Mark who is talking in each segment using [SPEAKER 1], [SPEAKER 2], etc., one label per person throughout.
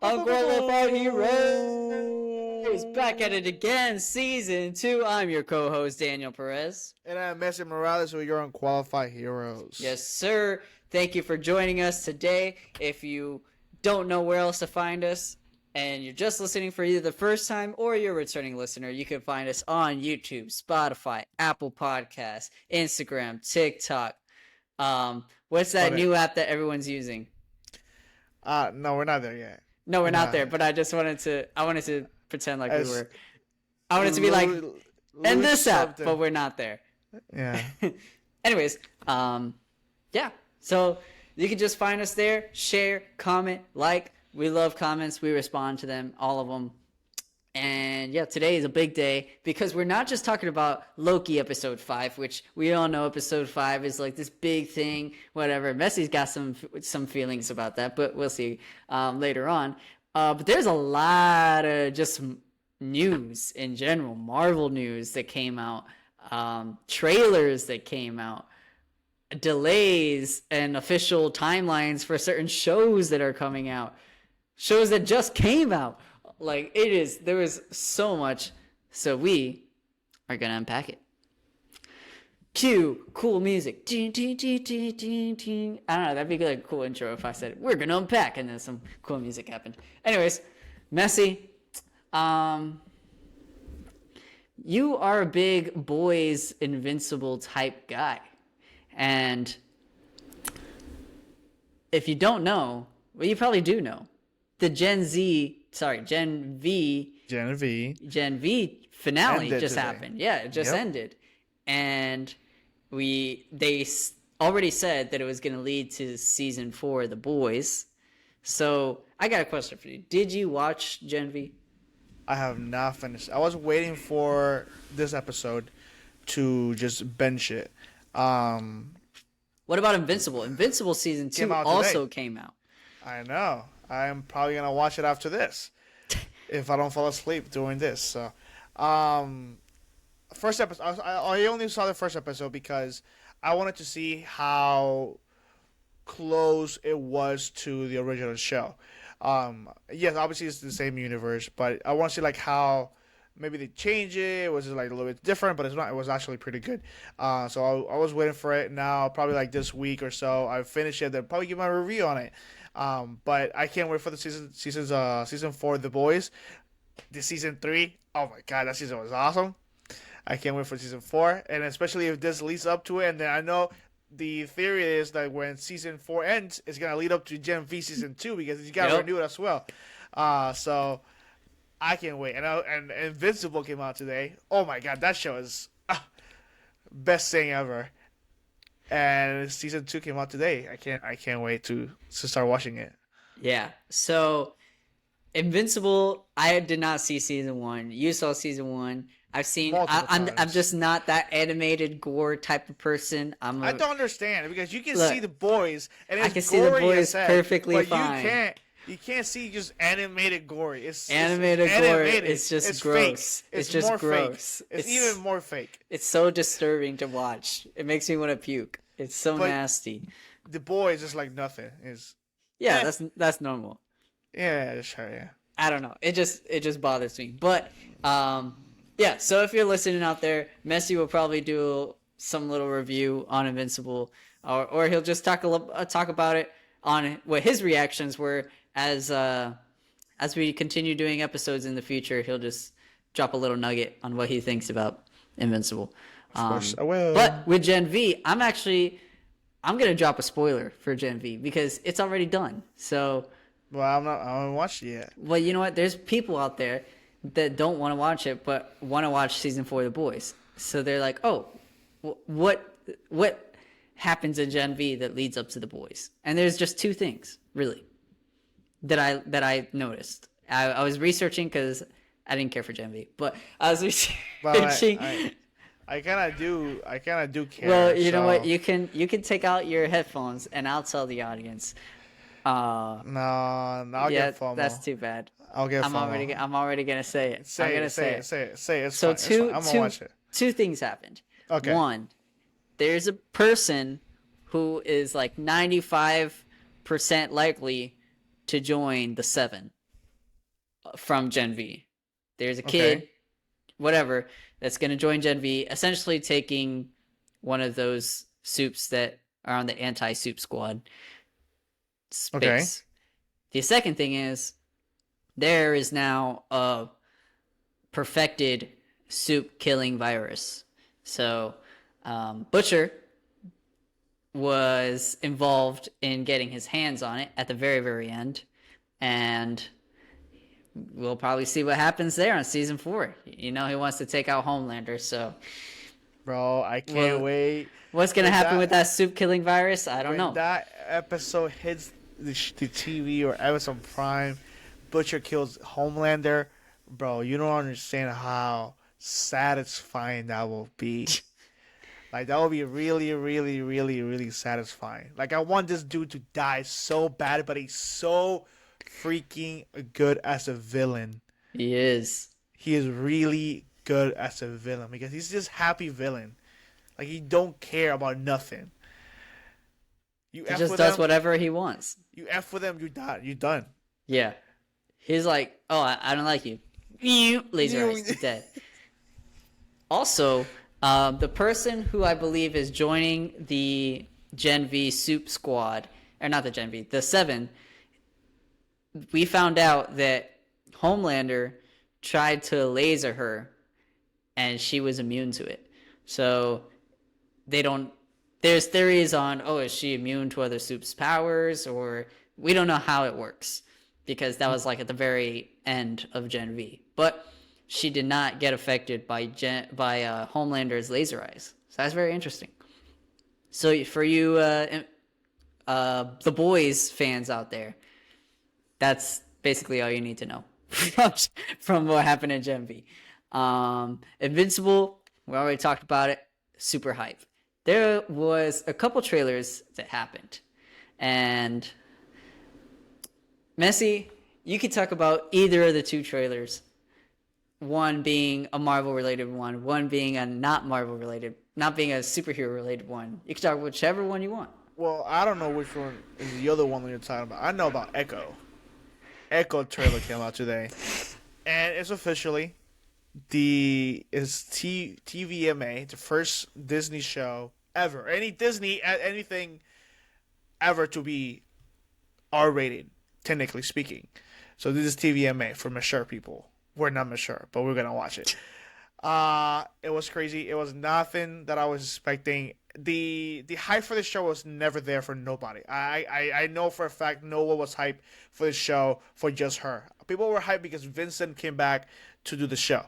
[SPEAKER 1] Unqualified Heroes! Back at it again, Season 2. I'm your co-host, Daniel Perez.
[SPEAKER 2] And I'm Messi Morales with your Unqualified Heroes.
[SPEAKER 1] Yes, sir. Thank you for joining us today. If you don't know where else to find us, and you're just listening for either the first time or you're a returning listener, you can find us on YouTube, Spotify, Apple Podcasts, Instagram, TikTok. What's that new app that everyone's using?
[SPEAKER 2] No, we're not there yet.
[SPEAKER 1] No, we're not there, but I wanted to pretend like we were. I wanted to be like, and this app, but we're not there.
[SPEAKER 2] Yeah.
[SPEAKER 1] Anyways, yeah. So you can just find us there, share, comment, like. We love comments. We respond to them, all of them. And yeah, today is a big day because we're not just talking about Loki episode 5, which we all know episode 5 is like this big thing, whatever. Messi's got some feelings about that, but we'll see later on. But there's a lot of just news in general, Marvel news that came out, trailers that came out, delays and official timelines for certain shows that are coming out, shows that just came out. Like, there was so much, so we are gonna unpack it. Cue cool music. I don't know, that'd be like a cool intro if I said, we're gonna unpack, and then some cool music happened. Anyways, Messi, you are a big boys Invincible type guy. And if you don't know, well, you probably do know. The Gen V finale just happened. Yeah, it just ended. And they already said that it was going to lead to season 4 of The Boys. So I got a question for you. Did you watch Gen V?
[SPEAKER 2] I have not finished. I was waiting for this episode to just bench it.
[SPEAKER 1] What about Invincible? Invincible season 2 also came out.
[SPEAKER 2] I know. I'm probably gonna watch it after this, if I don't fall asleep during this. So, first episode. I only saw the first episode because I wanted to see how close it was to the original show. Yes, obviously it's the same universe, but I want to see like how maybe they change it. Was it like a little bit different? But it's not. It was actually pretty good. So I was waiting for it. Now probably like this week or so, I finish it. Then probably give my review on it. But I can't wait for the season 4 of The Boys. The season 3, oh my god, that season was awesome. I can't wait for season 4, and especially if this leads up to it. And then I know the theory is that when season 4 ends, it's gonna lead up to Gen V season 2 because you gotta renew it as well. So I can't wait. And Invincible came out today. Oh my god, that show is best thing ever. And season 2 came out today. I can't wait to start watching it.
[SPEAKER 1] Yeah. So Invincible, I did not see season 1. You saw season 1. I've seen. I'm just not that animated gore type of person. I
[SPEAKER 2] don't understand because you can see The Boys and it's
[SPEAKER 1] I can see The Boys perfectly
[SPEAKER 2] but
[SPEAKER 1] fine.
[SPEAKER 2] You can't see just animated gore. It's
[SPEAKER 1] gore. It's just gross.
[SPEAKER 2] Fake.
[SPEAKER 1] It's just gross.
[SPEAKER 2] It's even more fake.
[SPEAKER 1] It's so disturbing to watch. It makes me want to puke. It's so nasty.
[SPEAKER 2] The Boys is like nothing.
[SPEAKER 1] That's normal.
[SPEAKER 2] Yeah, sure. Yeah.
[SPEAKER 1] I don't know. It just bothers me. But yeah. So if you're listening out there, Messi will probably do some little review on Invincible, or he'll just talk about it on what his reactions were. As we continue doing episodes in the future, he'll just drop a little nugget on what he thinks about Invincible.
[SPEAKER 2] Of course I will.
[SPEAKER 1] But with Gen V, I'm gonna drop a spoiler for Gen V because it's already done. So,
[SPEAKER 2] I haven't watched it yet.
[SPEAKER 1] Well, you know what? There's people out there that don't want to watch it, but want to watch season 4 of The Boys. So they're like, oh, what happens in Gen V that leads up to The Boys? And there's just 2 things really that I noticed. I was researching because I didn't care for Gen V, but I was researching.
[SPEAKER 2] I kind of do care.
[SPEAKER 1] Well, you know what? You can take out your headphones, and I'll tell the audience.
[SPEAKER 2] No, I'll get FOMO.
[SPEAKER 1] That's too bad.
[SPEAKER 2] I'll get FOMO.
[SPEAKER 1] I'm already gonna say it.
[SPEAKER 2] Say it. It's
[SPEAKER 1] so
[SPEAKER 2] fine. I'm gonna watch it.
[SPEAKER 1] 2 things happened.
[SPEAKER 2] Okay.
[SPEAKER 1] 1, there's a person who is like 95% likely to join the 7. from Gen V. There's a kid,
[SPEAKER 2] Okay.
[SPEAKER 1] whatever, that's going to join Gen V, essentially taking one of those soups that are on the anti-soup squad
[SPEAKER 2] Okay.
[SPEAKER 1] space. The second thing is there is now a perfected soup killing virus. So Butcher was involved in getting his hands on it at the very, very end. And we'll probably see what happens there on season 4. You know, he wants to take out Homelander. So
[SPEAKER 2] Bro, I can't wait.
[SPEAKER 1] what's going to happen with that soup killing virus? I don't
[SPEAKER 2] When
[SPEAKER 1] know.
[SPEAKER 2] that episode hits the TV or Amazon Prime, Butcher kills Homelander, bro, you don't understand how satisfying that will be. Like, that will be really, really, really, really satisfying. Like, I want this dude to die so bad, but he's so freaking good as a villain.
[SPEAKER 1] He is.
[SPEAKER 2] He is really good as a villain because he's just happy villain. Like, he don't care about nothing. You
[SPEAKER 1] He
[SPEAKER 2] F
[SPEAKER 1] just
[SPEAKER 2] with
[SPEAKER 1] does
[SPEAKER 2] them,
[SPEAKER 1] whatever he wants.
[SPEAKER 2] you F with them, you're done.
[SPEAKER 1] Yeah. He's like, oh, I don't like you. Laser eyes, dead. Also, the person who I believe is joining the Gen V soup squad, or not the Gen V, the 7, we found out that Homelander tried to laser her and she was immune to it. So there's theories on, oh, is she immune to other soup's powers, or we don't know how it works because that was like at the very end of Gen V. But she did not get affected by Homelander's laser eyes. So that's very interesting. So for you, the boys fans out there, that's basically all you need to know from what happened in Gen V. Invincible, we already talked about it. Super hype. There was a couple trailers that happened, and Messi, you could talk about either of the 2 trailers. One being a Marvel-related one being a not Marvel-related, not being a superhero-related one. You can talk whichever one you want.
[SPEAKER 2] Well, I don't know which one is the other one that you're talking about. I know about Echo. Echo trailer came out today, and it's officially TVMA, the first Disney show ever, anything ever to be R-rated, technically speaking. So this is TVMA for mature people. We're not mature, but we're gonna watch it. It was crazy. It was nothing that I was expecting. The hype for the show was never there for nobody. I know for a fact Noah was hyped for the show for just her. People were hyped because Vincent came back to do the show.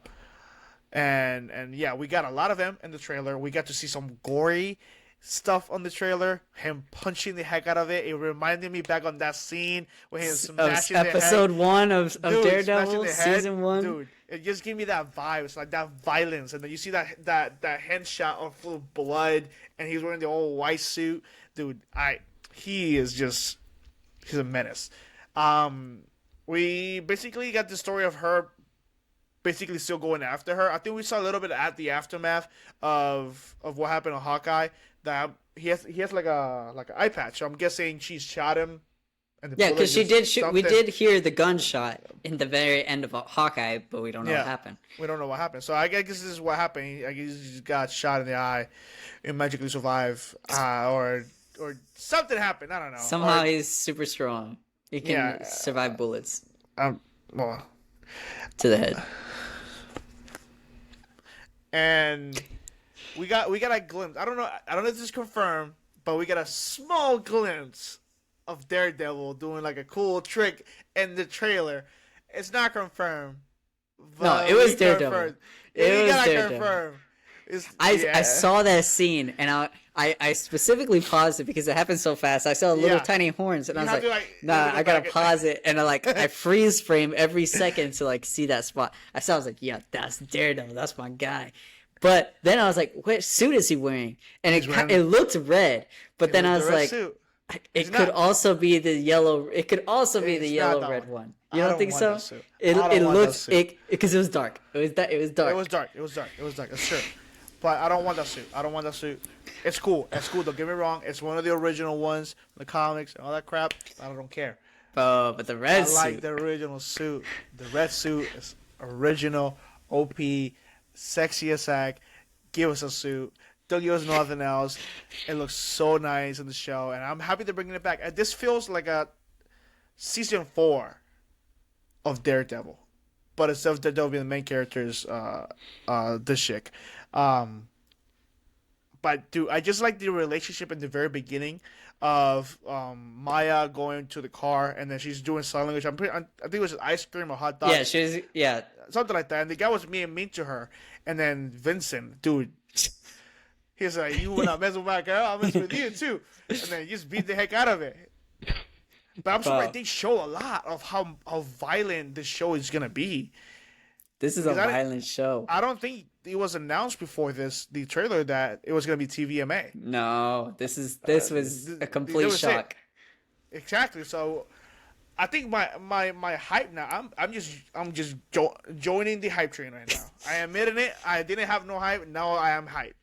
[SPEAKER 2] And yeah, we got a lot of him in the trailer. We got to see some gory stuff on the trailer. Him punching the heck out of it. It reminded me back on that scene when he was smashing the head.
[SPEAKER 1] Episode 1 of
[SPEAKER 2] Dude,
[SPEAKER 1] Daredevil,
[SPEAKER 2] smashing the head.
[SPEAKER 1] season 1.
[SPEAKER 2] Dude, it just gave me that vibe. It's like that violence, and then you see that hand shot of full of blood, and he's wearing the old white suit. Dude, he's a menace. We basically got the story of her basically still going after her. I think we saw a little bit at the aftermath of what happened to Hawkeye. That he has like an eye patch. So I'm guessing she shot him. And
[SPEAKER 1] yeah, because she did shoot. We did hear the gunshot in the very end of Hawkeye, but we don't know what happened.
[SPEAKER 2] We don't know what happened. So I guess this is what happened. I guess he just got shot in the eye and magically survived, or something happened. I don't know.
[SPEAKER 1] Somehow he's super strong. He can survive bullets.
[SPEAKER 2] Well,
[SPEAKER 1] to the head.
[SPEAKER 2] And we got a glimpse. I don't know if this is confirmed, but we got a small glimpse of Daredevil doing like a cool trick in the trailer. It's not confirmed.
[SPEAKER 1] No, it was Daredevil. It was Daredevil. I saw that scene and I specifically paused it because it happened so fast. I saw little tiny horns and I was like, nah, I gotta pause it, and I freeze frame every second to like see that spot. I was like, yeah, that's Daredevil, that's my guy. But then I was like, what suit is he wearing? And it looked red, but then I was like, it could also be the yellow. It could also be the yellow red one. You don't think so? It looked because it was dark. It was dark.
[SPEAKER 2] It was dark. That's true. But I don't want that suit. It's cool. Don't get me wrong. It's one of the original ones, the comics and all that crap. I don't care.
[SPEAKER 1] Oh, but the
[SPEAKER 2] I
[SPEAKER 1] red
[SPEAKER 2] like
[SPEAKER 1] suit.
[SPEAKER 2] the original suit. The red suit is original, OP, sexy as heck. Give us a suit. Don't give us nothing else. It looks so nice in the show, and I'm happy they're bringing it back. And this feels like a season 4 of Daredevil, but instead of Daredevil being the main characters, this chick. Um, but dude, I just like the relationship in the very beginning of Maya going to the car and then she's doing sign language. I think it was ice cream or hot dog,
[SPEAKER 1] Yeah, she's yeah.
[SPEAKER 2] something like that. And the guy was being mean to her, and then Vincent, dude, he's like, "You will not mess with my girl, I'll mess with you too," and then he just beat the heck out of it. But I'm surprised they show a lot of how violent this show is gonna be.
[SPEAKER 1] This is a violent show.
[SPEAKER 2] I don't think it was announced before the trailer, that it was gonna be TVMA.
[SPEAKER 1] No, this was a complete shock.
[SPEAKER 2] Exactly. So, I think my hype now. I'm just joining the hype train right now. I am admitting it. I didn't have no hype. Now I am hype.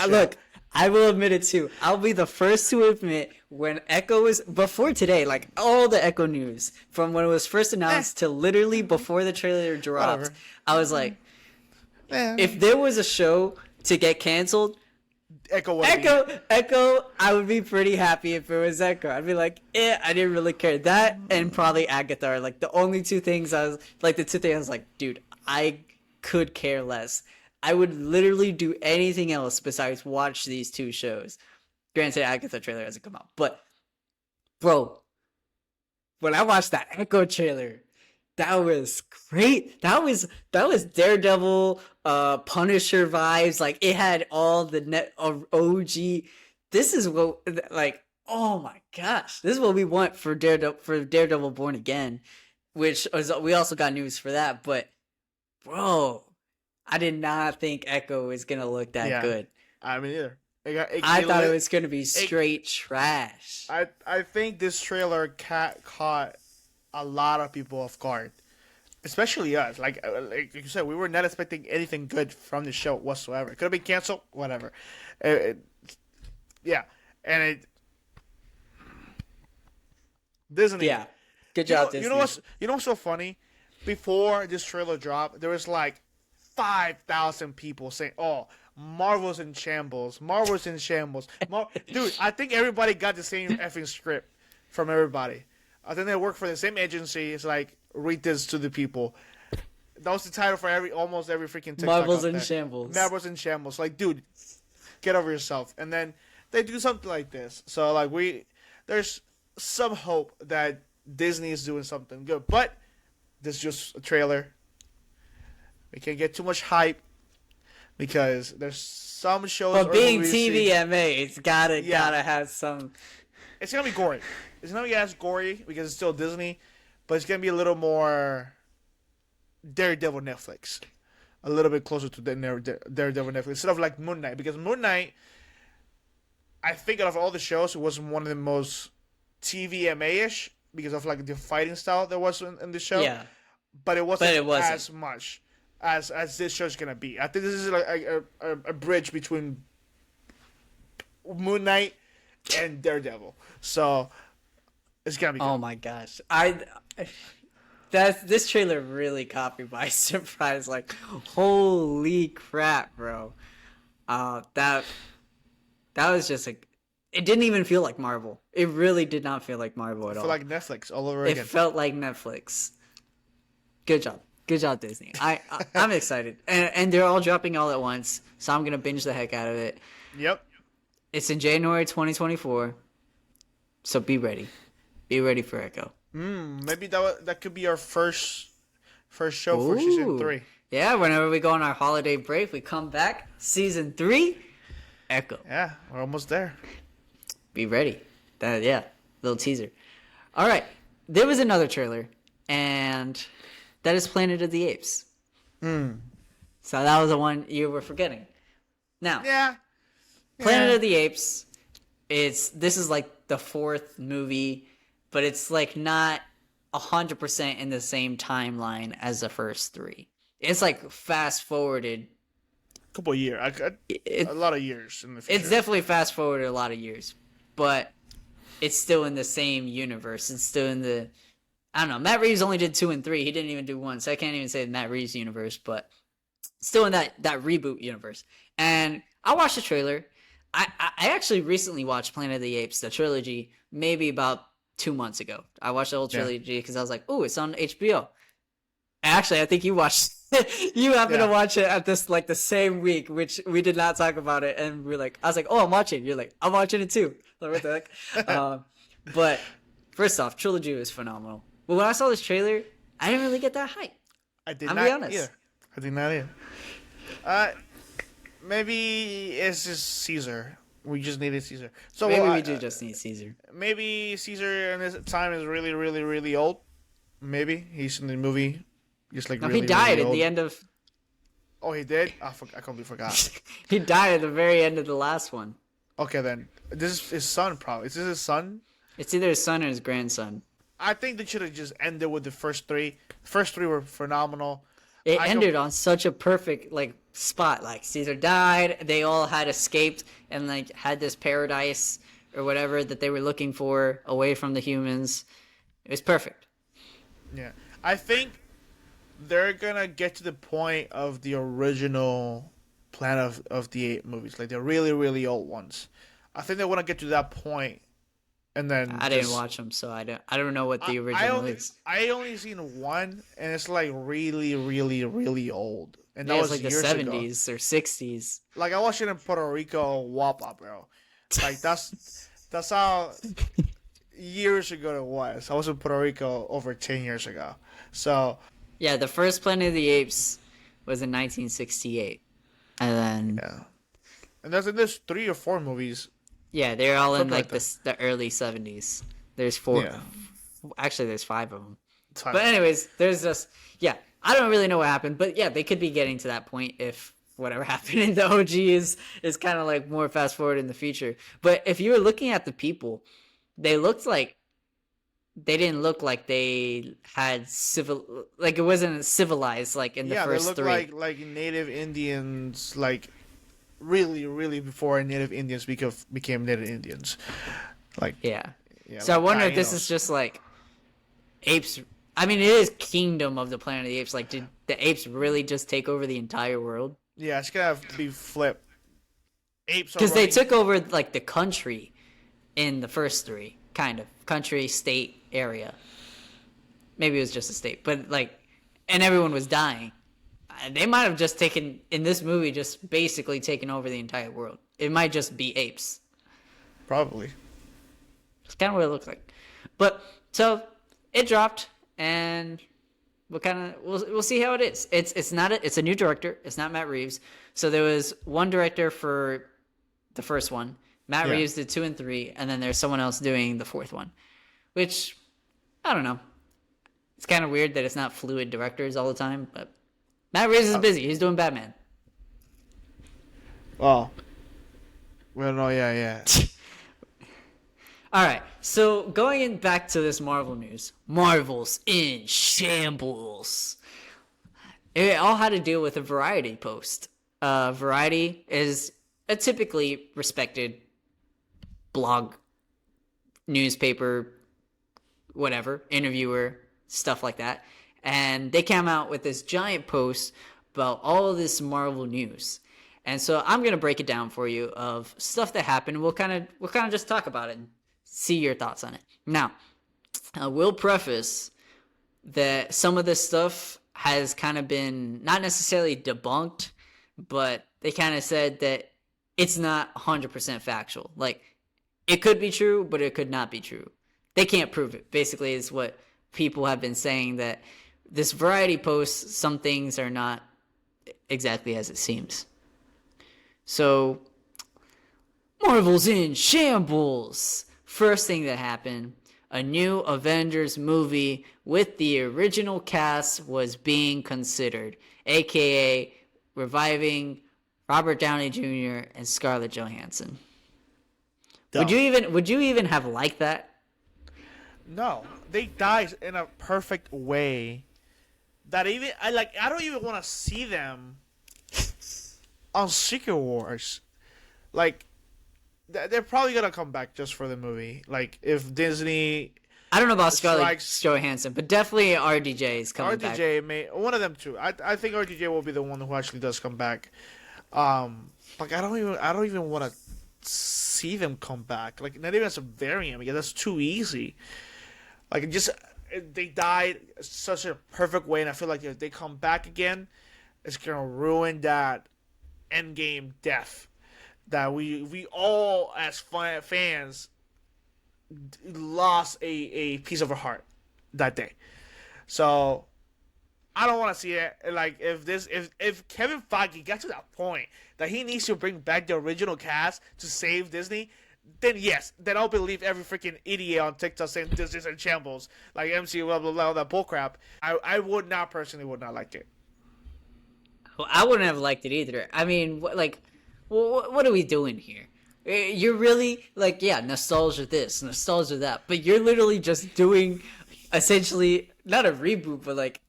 [SPEAKER 1] Look. I will admit it too. I'll be the first to admit when Echo was before today, like all the Echo news from when it was first announced to literally before the trailer dropped.
[SPEAKER 2] Whatever.
[SPEAKER 1] I was like, if there was a show to get canceled, Echo, I would be pretty happy if it was Echo. I'd be like, I didn't really care. That and probably Agatha are like the only two things I was like, dude, I could care less. I would literally do anything else besides watch these two shows. Granted, Agatha trailer hasn't come out, but bro, when I watched that Echo trailer, that was great. That was Daredevil, Punisher vibes. Like it had all the OG. This is what oh my gosh, this is what we want for Daredevil Born Again, which is, we also got news for that. But bro, I did not think Echo was gonna look that good.
[SPEAKER 2] I mean, either.
[SPEAKER 1] I thought it was gonna be straight trash.
[SPEAKER 2] I think this trailer caught a lot of people off guard, especially us. Like you said, we were not expecting anything good from the show whatsoever. It could have been canceled, whatever. Yeah, and Disney.
[SPEAKER 1] Yeah, good job, Disney.
[SPEAKER 2] You know what's so funny? Before this trailer dropped, there was like 5,000 people saying, "Oh, Marvel's in shambles. Marvel's in shambles." Dude, I think everybody got the same effing script from everybody. I think they work for the same agency. It's like, read this to the people. That was the title for almost every freaking TikTok.
[SPEAKER 1] Marvel's in shambles.
[SPEAKER 2] Marvel's in shambles. Like, dude, get over yourself. And then they do something like this. So like there's some hope that Disney is doing something good. But this is just a trailer. We can't get too much hype because there's some shows.
[SPEAKER 1] But being TVMA, it's gotta have some.
[SPEAKER 2] It's gonna be gory. It's not gonna be as gory because it's still Disney, but it's gonna be a little more Daredevil Netflix, a little bit closer to Daredevil Netflix instead of like Moon Knight, because Moon Knight, I think out of all the shows, it was one of the most TVMA-ish because of like the fighting style there was in the show.
[SPEAKER 1] Yeah,
[SPEAKER 2] but it wasn't as much as this show's gonna be. I think this is like a bridge between Moon Knight and Daredevil. So it's gonna be good.
[SPEAKER 1] Oh my gosh. This trailer really caught me by surprise. Like, holy crap, bro. That was just like, it didn't even feel like Marvel. It really did not feel like Marvel at all.
[SPEAKER 2] It felt like Netflix all over again.
[SPEAKER 1] It felt like Netflix. Good job, Disney. I'm excited, and they're all dropping all at once, so I'm gonna binge the heck out of it.
[SPEAKER 2] Yep.
[SPEAKER 1] It's in January 2024, so be ready. Be ready for Echo.
[SPEAKER 2] Maybe that could be our first show for season 3.
[SPEAKER 1] Yeah, whenever we go on our holiday break, we come back. Season 3, Echo.
[SPEAKER 2] Yeah, we're almost there.
[SPEAKER 1] Be ready. Little teaser. All right, there was another trailer, and that is Planet of the Apes. So that was the one you were forgetting. Now, Planet of the Apes. This is like the 4th movie, but it's like not 100% in the same timeline as the first 3. It's like fast forwarded.
[SPEAKER 2] A couple of years, a lot of years in the future.
[SPEAKER 1] It's definitely fast forwarded a lot of years, but it's still in the same universe. It's still in the, I don't know. Matt Reeves only did 2 and 3. He didn't even do 1, so I can't even say Matt Reeves universe, but still in that reboot universe. And I watched the trailer. I actually recently watched Planet of the Apes, the trilogy, maybe about 2 months ago. I watched the whole trilogy because I was like, oh, it's on HBO. Actually, I think you watched. You happened to watch it at this like the same week, which we did not talk about it, and we're like, I was like, oh, I'm watching. You're like, I'm watching it too. Like, what the heck? But first off, trilogy was phenomenal. But when I saw this trailer, I didn't really get that hype.
[SPEAKER 2] I did
[SPEAKER 1] I'll
[SPEAKER 2] not
[SPEAKER 1] be honest.
[SPEAKER 2] either. I did not either. Maybe it's just Caesar. We just needed Caesar. So
[SPEAKER 1] Maybe we do just need Caesar.
[SPEAKER 2] Maybe Caesar in this time is really, really, really old. Maybe he's in the movie, just like
[SPEAKER 1] No,
[SPEAKER 2] really,
[SPEAKER 1] he died
[SPEAKER 2] really
[SPEAKER 1] at
[SPEAKER 2] old.
[SPEAKER 1] the end of.
[SPEAKER 2] Oh, he did. I completely forgot.
[SPEAKER 1] He died at the very end of the last one.
[SPEAKER 2] Okay, then this is his son. Probably is this his son?
[SPEAKER 1] It's either his son or his grandson.
[SPEAKER 2] I think they should have just ended with the first three. The first three were phenomenal.
[SPEAKER 1] It ended on such a perfect like spot. Like Caesar died, they all had escaped and like had this paradise or whatever that they were looking for away from the humans. It was perfect.
[SPEAKER 2] Yeah, I think they're gonna get to the point of the original Planet of the Apes movies, like the really, really old ones. I think they want to get to that point, and then
[SPEAKER 1] I didn't watch them, so I don't know what the original is.
[SPEAKER 2] I only seen one, and it's like really, really, really old, and that
[SPEAKER 1] Yeah,
[SPEAKER 2] was
[SPEAKER 1] it's like the
[SPEAKER 2] years ago.
[SPEAKER 1] 70s or 60s.
[SPEAKER 2] Like I watched it in Puerto Rico, Wapa, bro. Like that's how years ago it was. I was in Puerto Rico over 10 years ago. So
[SPEAKER 1] Yeah, the first Planet of the Apes was in 1968, and then
[SPEAKER 2] yeah, and there's 3 or 4 movies.
[SPEAKER 1] yeah, they're all in
[SPEAKER 2] Something
[SPEAKER 1] like
[SPEAKER 2] like
[SPEAKER 1] the early 70s. There's 4.
[SPEAKER 2] Yeah.
[SPEAKER 1] Actually, there's 5 of them.
[SPEAKER 2] Time.
[SPEAKER 1] But anyways, there's just I don't really know what happened, but yeah, they could be getting to that point if whatever happened in the OG is kind of like more fast forward in the future. But if you were looking at the people, they didn't look like they had like it wasn't civilized like in the first
[SPEAKER 2] they look
[SPEAKER 1] 3.
[SPEAKER 2] like native Indians, like really, really before native Indians became native Indians. Like
[SPEAKER 1] Yeah.
[SPEAKER 2] yeah,
[SPEAKER 1] So I
[SPEAKER 2] like
[SPEAKER 1] wonder if this
[SPEAKER 2] Tainos.
[SPEAKER 1] is just like apes. I mean, it is Kingdom of the Planet of the Apes. Like, did the apes really just take over the entire world?
[SPEAKER 2] Yeah, it's gonna have to be flipped. Apes are
[SPEAKER 1] Because they
[SPEAKER 2] running-
[SPEAKER 1] took over like the country in the first 3, kind of country, state, area. Maybe it was just a state, but like, and everyone was dying. They might have just taken in this movie, just basically taken over the entire world. It might just be apes.
[SPEAKER 2] probably.
[SPEAKER 1] It's kind of what it looks like. But so it dropped, and we'll see how it is. It's a new director. It's not Matt Reeves. So there was one director for the first one. Matt
[SPEAKER 2] Yeah.
[SPEAKER 1] Reeves did 2 and 3, and then there's someone else doing the 4th one, which I don't know. It's kind of weird that it's not fluid directors all the time, but Matt Reeves is busy. He's doing Batman.
[SPEAKER 2] Oh. Well, no, yeah.
[SPEAKER 1] All right, so going back to this Marvel news, Marvel's in shambles. It all had to do with a Variety post. Variety is a typically respected blog, newspaper, whatever, interviewer, stuff like that. And they came out with this giant post about all of this Marvel news. And so I'm gonna break it down for you of stuff that happened. We'll kind of just talk about it and see your thoughts on it. Now, I will preface that some of this stuff has kind of been not necessarily debunked, but they kind of said that it's not 100% factual. Like, it could be true, but it could not be true. They can't prove it. Basically, is what people have been saying, that this Variety post, some things are not exactly as it seems. So, Marvel's in shambles. First thing that happened, a new Avengers movie with the original cast was being considered, aka reviving Robert Downey Jr. and Scarlett Johansson.
[SPEAKER 2] Dumb.
[SPEAKER 1] Would you even have liked that?
[SPEAKER 2] No, they died in a perfect way. That I don't even want to see them on Secret Wars. Like, they're probably gonna come back just for the movie. Like if Disney
[SPEAKER 1] I don't know about Scarlett
[SPEAKER 2] strikes
[SPEAKER 1] Johansson, but definitely RDJ is coming back.
[SPEAKER 2] RDJ, may one of them too. I think RDJ will be the one who actually does come back. Like I don't even want to see them come back. Like not even as a variant because that's too easy. Like just they died such a perfect way, and I feel like if they come back again, it's gonna ruin that endgame death that we all as fans lost a piece of our heart that day. So I don't want to see it. Like if Kevin Feige got to that point that he needs to bring back the original cast to save Disney, then yes, then I'll believe every freaking idiot on TikTok saying Disney's in shambles, like MCU blah blah blah, all that bullcrap. I would not personally would not like it.
[SPEAKER 1] Well, I wouldn't have liked it either. I mean, what are we doing here? You're really like, yeah, nostalgia this, nostalgia that, but you're literally just doing essentially not a reboot, but like,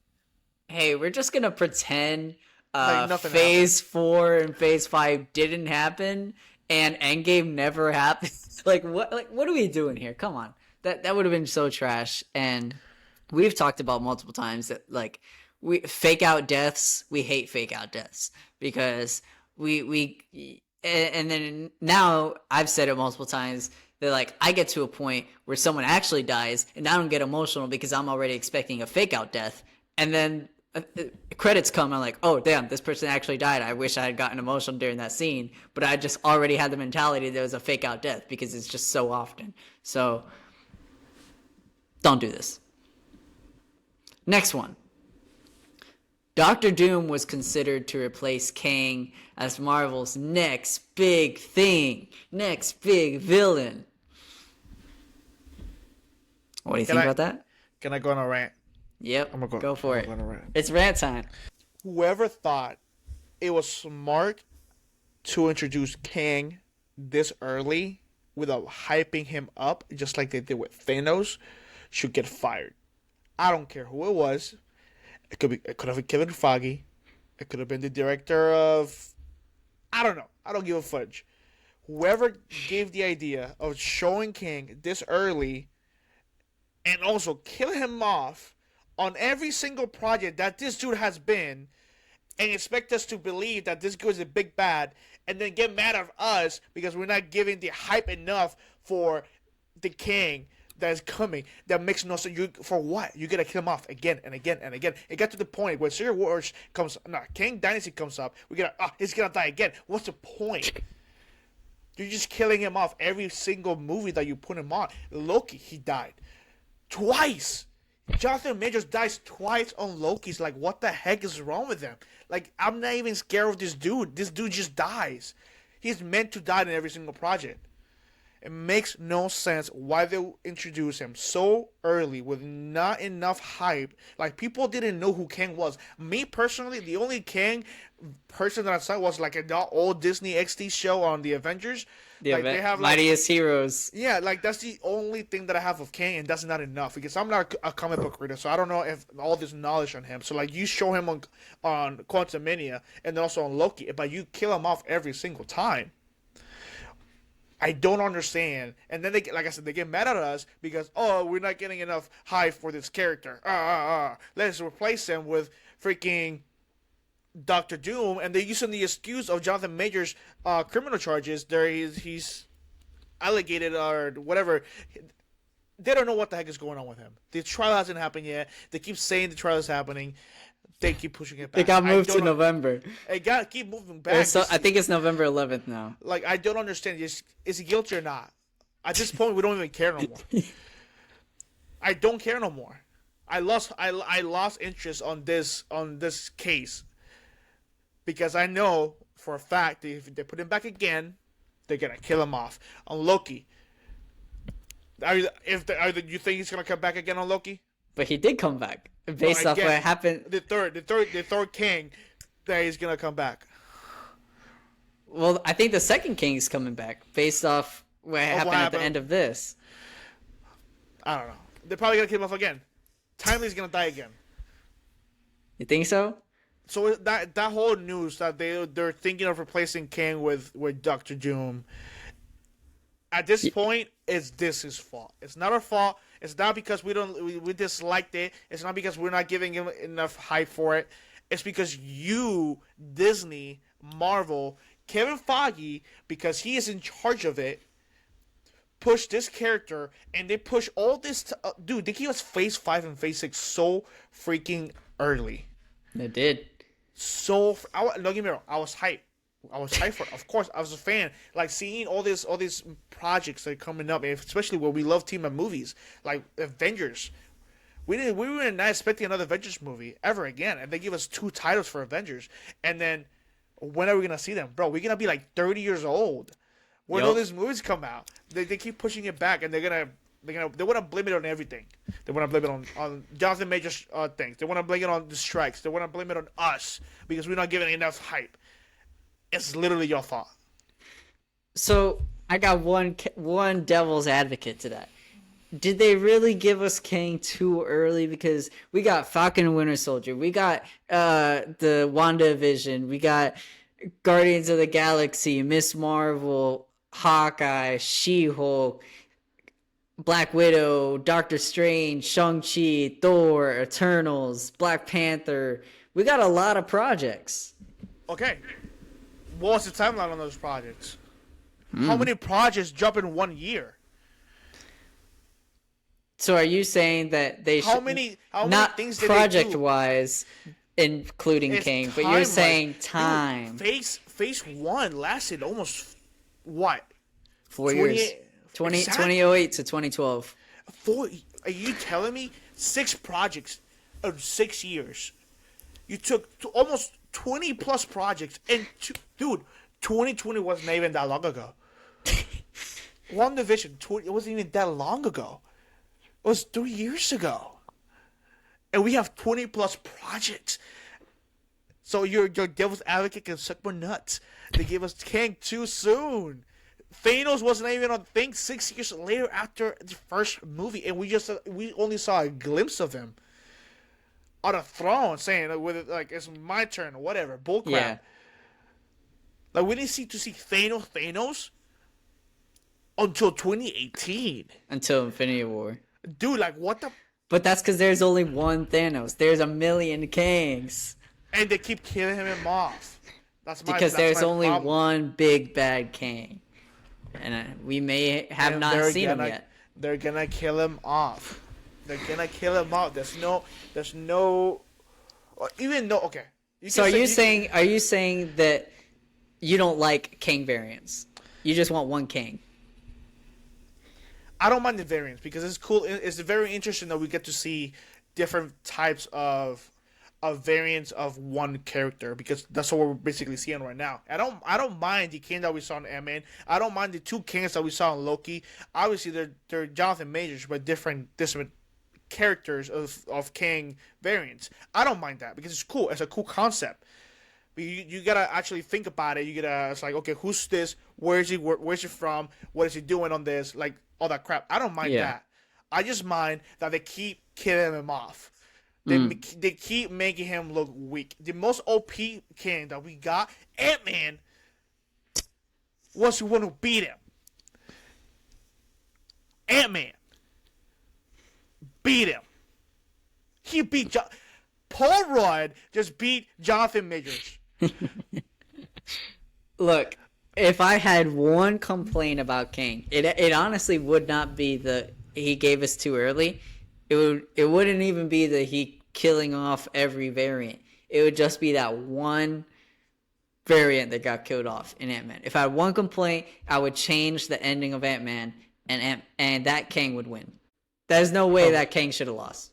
[SPEAKER 1] hey, we're just gonna pretend
[SPEAKER 2] Like
[SPEAKER 1] Phase 4 and Phase 5 didn't happen and Endgame never happened. Like what are we doing here? Come on, that would have been so trash. And we've talked about multiple times that like we fake out deaths. We hate fake out deaths because and then now I've said it multiple times that like I get to a point where someone actually dies and I don't get emotional because I'm already expecting a fake out death, and then credits come. I'm like, oh damn, this person actually died. I wish I had gotten emotional during that scene, but I just already had the mentality that it was a fake out death because it's just so often. So don't do this. Next one. Doctor Doom was considered to replace Kang as Marvel's next big thing, next big villain. What do you think about that?
[SPEAKER 2] Can I go on a rant?
[SPEAKER 1] Yep,
[SPEAKER 2] I'm gonna
[SPEAKER 1] go for it.
[SPEAKER 2] on a rant.
[SPEAKER 1] It's rant time.
[SPEAKER 2] Whoever thought it was smart to introduce Kang this early without hyping him up, just like they did with Thanos, should get fired. I don't care who it was. It could have been Kevin Feige. It could have been the director of, I don't know. I don't give a fudge. Whoever gave the idea of showing Kang this early and also kill him off on every single project that this dude has been and expect us to believe that this guy is a big bad and then get mad at us because we're not giving the hype enough for the Kang that is coming, that makes no sense. For what? You gotta kill him off again and again and again. It got to the point where Secret Wars comes, Kang Dynasty comes up. He's gonna die again. What's the point? You're just killing him off every single movie that you put him on. Loki, he died twice. Jonathan Majors dies twice on Loki's. Like, what the heck is wrong with him? Like, I'm not even scared of this dude. This dude just dies. He's meant to die in every single project. It makes no sense why they introduce him so early with not enough hype. Like, people didn't know who Kang was. Me, personally, the only Kang person that I saw was, like, an old Disney XD show on the Avengers.
[SPEAKER 1] The
[SPEAKER 2] like, they have,
[SPEAKER 1] Mightiest Heroes.
[SPEAKER 2] Yeah, like, that's the only thing that I have of Kang, and that's not enough. Because I'm not a comic book reader, so I don't know if all this knowledge on him. So, like, you show him on Quantumania and then also on Loki, but you kill him off every single time. I don't understand. And then, like I said, they get mad at us because, oh, we're not getting enough hype for this character. Let's replace him with freaking Doctor Doom. And they're using the excuse of Jonathan Majors' criminal charges. He's alleged or whatever. They don't know what the heck is going on with him. The trial hasn't happened yet. They keep saying the trial is happening. They keep pushing it back.
[SPEAKER 1] It got moved to November.
[SPEAKER 2] It got keep moving back.
[SPEAKER 1] I think it's November 11th now.
[SPEAKER 2] Like, I don't understand. Is he guilty or not? At this point, we don't even care no more. I don't care no more. I lost interest on this case because I know for a fact that if they put him back again, they're gonna kill him off. On Loki, you think he's gonna come back again on Loki?
[SPEAKER 1] But he did come back based off what happened.
[SPEAKER 2] The third King that he's gonna come back.
[SPEAKER 1] Well, I think the second King's coming back based off what happened at the end of this.
[SPEAKER 2] I don't know. They're probably gonna kill him off again. Timely's gonna die again.
[SPEAKER 1] You think so?
[SPEAKER 2] So that whole news that they're thinking of replacing Kang with Doctor Doom, At this point, it's Disney's fault. It's not our fault. It's not because we disliked it. It's not because we're not giving him enough hype for it. It's because you, Disney, Marvel, Kevin Feige, because he is in charge of it, push this character, and they push all this. Dude, they gave us Phase 5 and Phase 6 so freaking early.
[SPEAKER 1] They did.
[SPEAKER 2] Don't get me wrong, I was hyped. For it. Of course, I was a fan. Like, seeing all these projects that are coming up, especially where we love team up movies, like Avengers. We were not expecting another Avengers movie ever again, and they give us 2 titles for Avengers. And then, when are we gonna see them, bro? We're gonna be like 30 years old when all these movies come out. They keep pushing it back, and they want to blame it on everything. They want to blame it on Jonathan Majors things. They want to blame it on the strikes. They want to blame it on us because we're not giving enough hype. It's literally your fault.
[SPEAKER 1] So I got one devil's advocate to that. Did they really give us Kang too early? Because we got Falcon and Winter Soldier, we got the WandaVision, we got Guardians of the Galaxy, Miss Marvel, Hawkeye, She-Hulk, Black Widow, Doctor Strange, Shang-Chi, Thor, Eternals, Black Panther. We got a lot of projects.
[SPEAKER 2] Okay. What's the timeline on those projects? How many projects jump in 1 year?
[SPEAKER 1] So are you saying that they
[SPEAKER 2] how
[SPEAKER 1] should
[SPEAKER 2] many
[SPEAKER 1] not
[SPEAKER 2] things did
[SPEAKER 1] project-wise, including Kang, but you're saying
[SPEAKER 2] Dude,
[SPEAKER 1] time?
[SPEAKER 2] Phase 1 lasted almost what?
[SPEAKER 1] 4 years. 2008 to 2012.
[SPEAKER 2] Are you telling me 6 projects of 6 years? You took almost 20 plus projects, and dude, 2020 wasn't even that long ago. WandaVision, it wasn't even that long ago. It was 3 years ago, and we have 20 plus projects. So your devil's advocate can suck my nuts. They gave us Kang too soon. Thanos wasn't even on thing 6 years later after the first movie, and we only saw a glimpse of him on a throne, saying like it's my turn or whatever. Bullcrap. Yeah. Like, we didn't see Thanos until 2018.
[SPEAKER 1] Until Infinity War.
[SPEAKER 2] Dude, like, what the?
[SPEAKER 1] But that's because there's only one Thanos. There's a million Kangs.
[SPEAKER 2] And they keep killing him off.
[SPEAKER 1] Because there's only one big bad Kang. And we may have not seen him yet.
[SPEAKER 2] They're gonna kill him off. They're gonna kill him off. There's no, even though, okay.
[SPEAKER 1] So are you saying that you don't like Kang variants? You just want one Kang?
[SPEAKER 2] I don't mind the variants because it's cool. It's very interesting that we get to see different types of variants of one character, because that's what we're basically seeing right now. I don't mind the Kang that we saw in Ant-Man. I don't mind the 2 Kangs that we saw in Loki. Obviously, they're Jonathan Majors, but different characters of Kang variants. I don't mind that because it's cool. It's a cool concept. But you gotta actually think about it. It's like, okay, who's this? Where's he from? What is he doing on this? Like, all that crap. I don't mind that. I just mind that they keep killing him off. They keep making him look weak. The most OP Kang that we got, Ant-Man, was the one who beat him. Ant-Man beat him. He beat Paul Rudd just beat Jonathan Majors.
[SPEAKER 1] Look, if I had one complaint about Kang, it honestly would not be he gave us too early. It wouldn't even be he killing off every variant. It would just be that one variant that got killed off in Ant-Man. If I had one complaint, I would change the ending of Ant-Man, and that Kang would win. There's no way that Kang should have lost.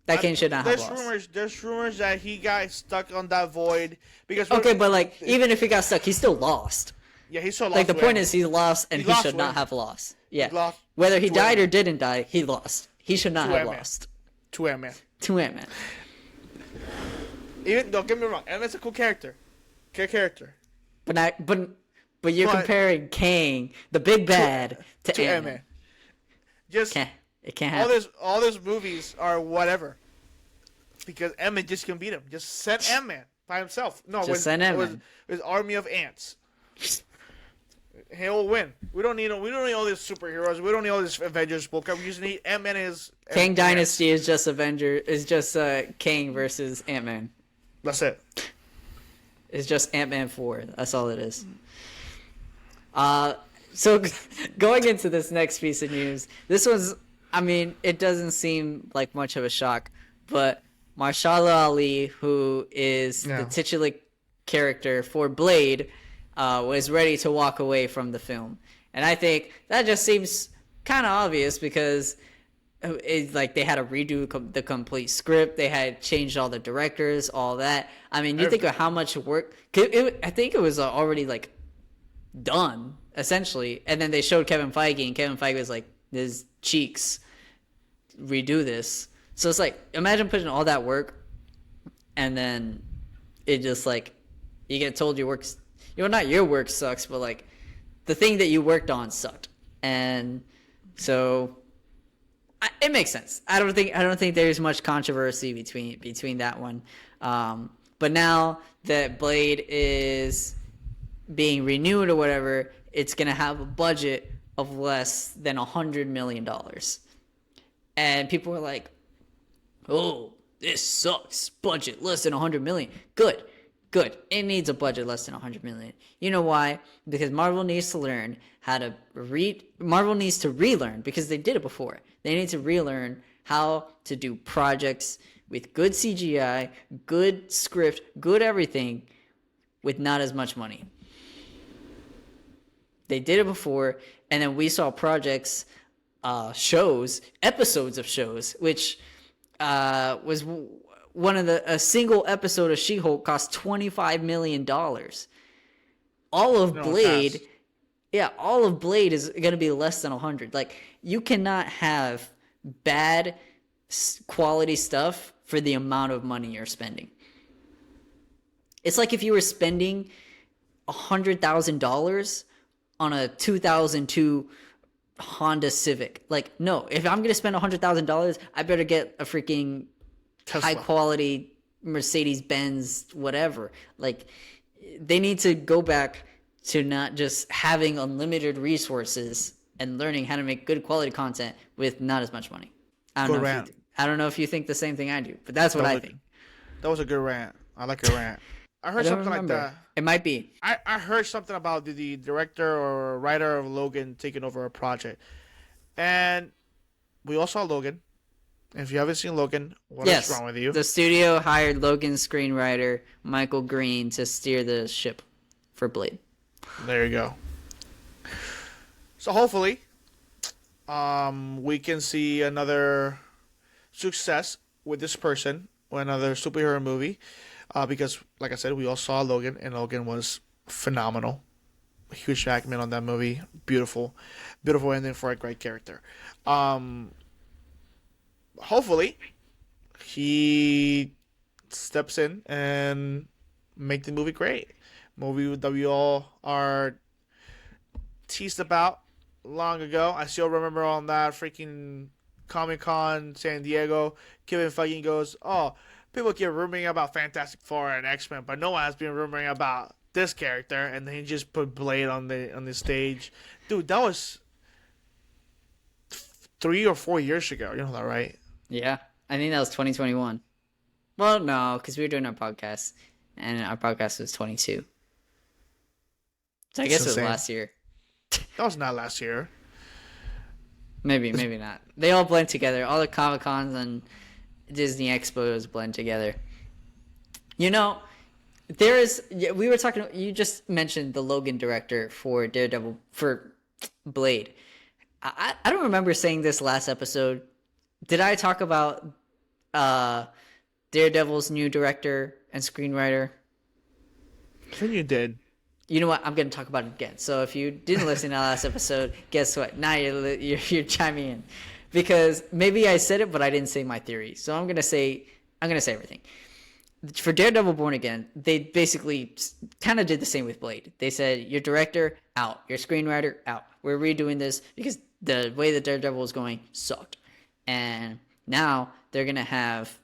[SPEAKER 1] That Kang should not have lost.
[SPEAKER 2] There's rumors that he got stuck on that void because.
[SPEAKER 1] Okay, but like, even if he got stuck, he still lost.
[SPEAKER 2] Yeah, he still lost.
[SPEAKER 1] Like, the point is, he lost, and he should not have lost. Yeah, whether he died or didn't die, he lost. He should not have lost.
[SPEAKER 2] To Ant-Man. Even, don't get me wrong, Ant-Man's a cool character.
[SPEAKER 1] But you're comparing Kang, the big bad, to Ant-Man. It can't happen.
[SPEAKER 2] All those movies are whatever. Because Ant-Man just can beat him. Just send Ant-Man by himself. No,
[SPEAKER 1] send Ant-Man.
[SPEAKER 2] It was army of ants. He'll win. We don't need all these superheroes. We don't need all this Avengers bullcrap. We just need Ant-Man
[SPEAKER 1] Kang Dynasty is just Kang versus Ant-Man.
[SPEAKER 2] That's it.
[SPEAKER 1] It's just Ant-Man 4. That's all it is. So going into this next piece of news, this was, I mean, it doesn't seem like much of a shock, but Marshala Ali, who is the titular character for Blade, was ready to walk away from the film. And I think that just seems kind of obvious because like they had to redo the complete script. They had changed all the directors, all that. I mean, you think of how much work. I think it was already like done essentially, and then they showed Kevin Feige, and Kevin Feige was like, "His cheeks, redo this." So it's like, imagine putting all that work, and then it just like you get told your work's, not your work sucks, but like the thing that you worked on sucked, and so it makes sense. I don't think there's much controversy between that one. But now that Blade is being renewed or whatever, it's gonna have a budget of less than $100 million, and people were like, "Oh, this sucks. Budget less than $100 million. Good. It needs a budget less than $100 million. You know why? Because Marvel needs to learn how to Marvel needs to relearn, because they did it before. They need to relearn how to do projects with good CGI, good script, good everything, with not as much money. They did it before, and then we saw projects, episodes of shows, which was one of a single episode of She-Hulk cost $25 million. All of Blade is going to be less than 100. Like, you cannot have bad quality stuff for the amount of money you're spending. It's like if you were spending $100,000 on a 2002 Honda Civic. Like, no, if I'm going to spend $100,000, I better get a freaking Tesla, high quality Mercedes-Benz, whatever. Like, they need to go back to not just having unlimited resources and learning how to make good quality content with not as much money. I don't know if you think the same thing I do, but that's what I think.
[SPEAKER 2] That was a good rant. I like your rant. I heard something like that.
[SPEAKER 1] It might be.
[SPEAKER 2] I heard something about the director or writer of Logan taking over a project. And we all saw Logan. If you haven't seen Logan, what is wrong with you?
[SPEAKER 1] The studio hired Logan's screenwriter, Michael Green, to steer the ship for Blade.
[SPEAKER 2] There you go. So hopefully, we can see another success with this person or another superhero movie. Because, like I said, we all saw Logan, and Logan was phenomenal. Hugh Jackman on that movie. Beautiful. Beautiful ending for a great character. Hopefully, he steps in and make the movie great. Movie that we all are teased about long ago. I still remember on that freaking Comic-Con San Diego, Kevin Feige goes, "Oh, people keep rumoring about Fantastic Four and X-Men, but no one has been rumoring about this character," and then he just put Blade on the stage. Dude, that was 3 or 4 years ago. You know that, right?
[SPEAKER 1] Yeah, I think that was 2021. Well, no, because we were doing our podcast, and our podcast was 22. So I guess it was last year.
[SPEAKER 2] That was not last year.
[SPEAKER 1] Maybe not. They all blend together. All the Comic-Cons and Disney Expos blend together. You know, we were talking, you just mentioned the Logan director for Daredevil, for Blade. I don't remember saying this last episode. Did I talk about Daredevil's new director and screenwriter?
[SPEAKER 2] I think you did.
[SPEAKER 1] You know what? I'm going to talk about it again. So if you didn't listen to the last episode, guess what? Now you're chiming in, because maybe I said it, but I didn't say my theory. So I'm going to say everything. For Daredevil Born Again, they basically kind of did the same with Blade. They said, your director, out. Your screenwriter, out. We're redoing this because the way that Daredevil was going sucked. And now they're going to have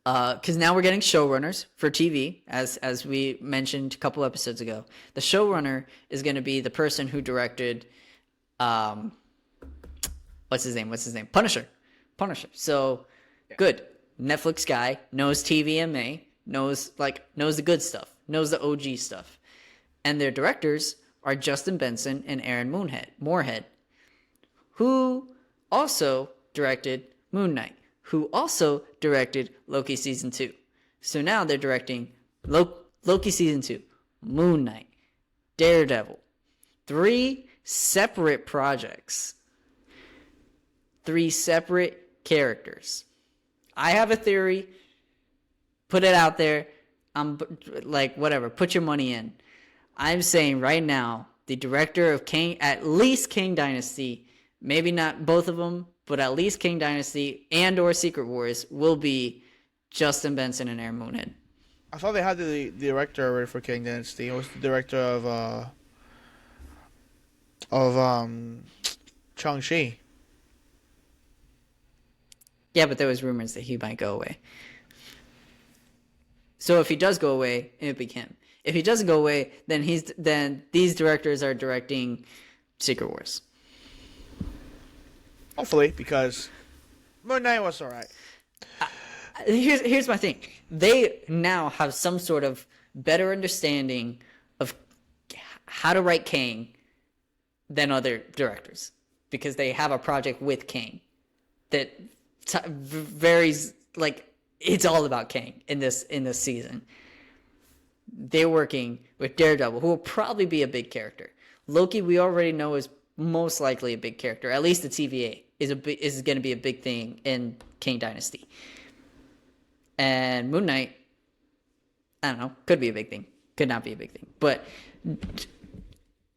[SPEAKER 1] Because now we're getting showrunners for TV, as we mentioned a couple episodes ago. The showrunner is going to be the person who directed, what's his name? Punisher. So good. Netflix guy, knows TVMA, knows the good stuff, knows the OG stuff, and their directors are Justin Benson and Aaron Moorhead, who also directed Moon Knight, who also directed Loki Season 2. So now they're directing Loki Season 2, Moon Knight, Daredevil. 3 separate projects. 3 separate characters. I have a theory. Put it out there. I'm like, whatever. Put your money in. I'm saying right now, the director of at least King Dynasty, maybe not both of them, but at least King Dynasty and or Secret Wars will be Justin Benson and Aaron Moonhead.
[SPEAKER 2] I thought they had the director already for King Dynasty. It was the director of Shang-Chi.
[SPEAKER 1] Yeah, but there was rumors that he might go away. So if he does go away, it would be him. If he doesn't go away, then these directors are directing Secret Wars.
[SPEAKER 2] Hopefully, because Moon Knight was alright.
[SPEAKER 1] Here's my thing. They now have some sort of better understanding of how to write Kang than other directors, because they have a project with Kang that varies. Like, it's all about Kang in this season. They're working with Daredevil, who will probably be a big character. Loki, we already know, is most likely a big character. At least the TVA is going to be a big thing in King Dynasty. And Moon Knight, I don't know, could be a big thing, could not be a big thing. But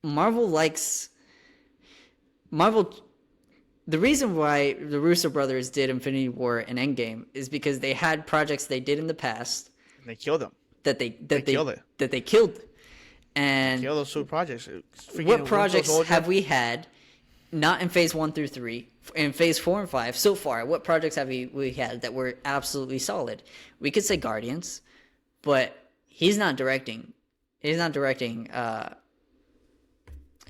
[SPEAKER 1] Marvel. The reason why the Russo brothers did Infinity War and Endgame is because they had projects they did in the past.
[SPEAKER 2] And they killed them.
[SPEAKER 1] That they killed. And
[SPEAKER 2] kill those 2 projects.
[SPEAKER 1] What projects have we had? Not in phase 1 through 3, in phase 4 and 5 so far. What projects have we had that were absolutely solid? We could say Guardians, but he's not directing.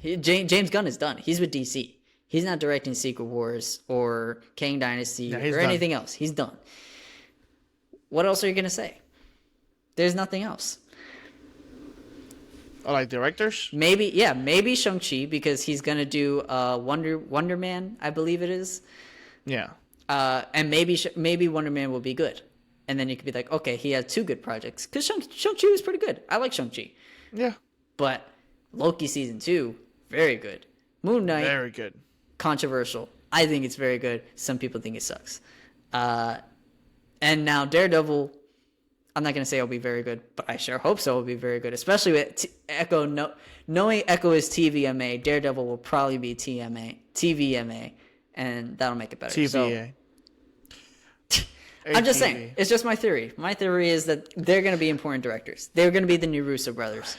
[SPEAKER 1] James Gunn is done. He's with DC. He's not directing Secret Wars or Kang Dynasty or anything else. He's done. What else are you gonna say? There's nothing else.
[SPEAKER 2] Oh, like directors?
[SPEAKER 1] Maybe Shang-Chi, because he's gonna do Wonder Man, I believe it is.
[SPEAKER 2] Yeah.
[SPEAKER 1] And maybe Wonder Man will be good, and then you could be like, okay, he had 2 good projects, because Shang-Chi was pretty good. I like Shang-Chi.
[SPEAKER 2] Yeah.
[SPEAKER 1] But Loki Season 2, very good. Moon Knight,
[SPEAKER 2] very good.
[SPEAKER 1] Controversial. I think it's very good. Some people think it sucks. And now Daredevil, I'm not going to say it'll be very good, but I sure hope so. It'll be very good, especially with Echo. Knowing Echo is TVMA, Daredevil will probably be TVMA, and that'll make it better.
[SPEAKER 2] TVA.
[SPEAKER 1] So, I'm just saying. It's just my theory. My theory is that they're going to be important directors. They're going to be the new Russo brothers.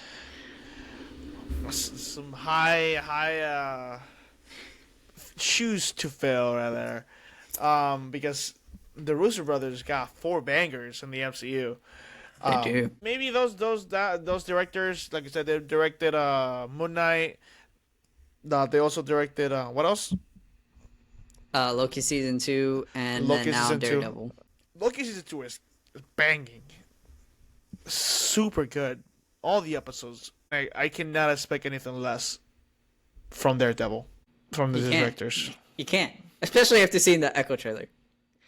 [SPEAKER 2] Some high shoes to fill, rather, because the Russo brothers got 4 bangers in the MCU.
[SPEAKER 1] They do.
[SPEAKER 2] Maybe those directors, like I said, they directed Moon Knight. They also directed what else?
[SPEAKER 1] Loki Season 2, and then now Daredevil.
[SPEAKER 2] Loki Season 2 is banging. Super good. All the episodes. I cannot expect anything less from Daredevil, from the directors.
[SPEAKER 1] You can't. Especially after seeing the Echo trailer.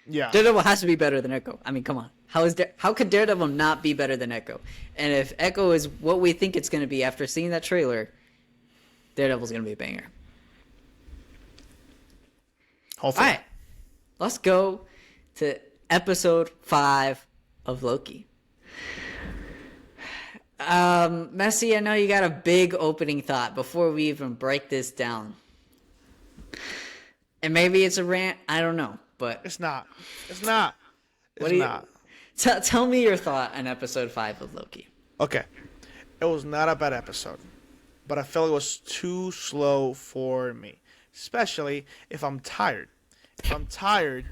[SPEAKER 2] Yeah.
[SPEAKER 1] Daredevil has to be better than Echo. I mean, come on. How could Daredevil not be better than Echo? And if Echo is what we think it's going to be after seeing that trailer, Daredevil's going to be a banger.
[SPEAKER 2] Hopefully.
[SPEAKER 1] All right. Let's go to episode 5 of Loki. Messi, I know you got a big opening thought before we even break this down. And maybe it's a rant, I don't know, but
[SPEAKER 2] It's not.
[SPEAKER 1] Tell me your thought on episode 5 of Loki.
[SPEAKER 2] Okay. It was not a bad episode, but I felt it was too slow for me, especially if I'm tired. If I'm tired,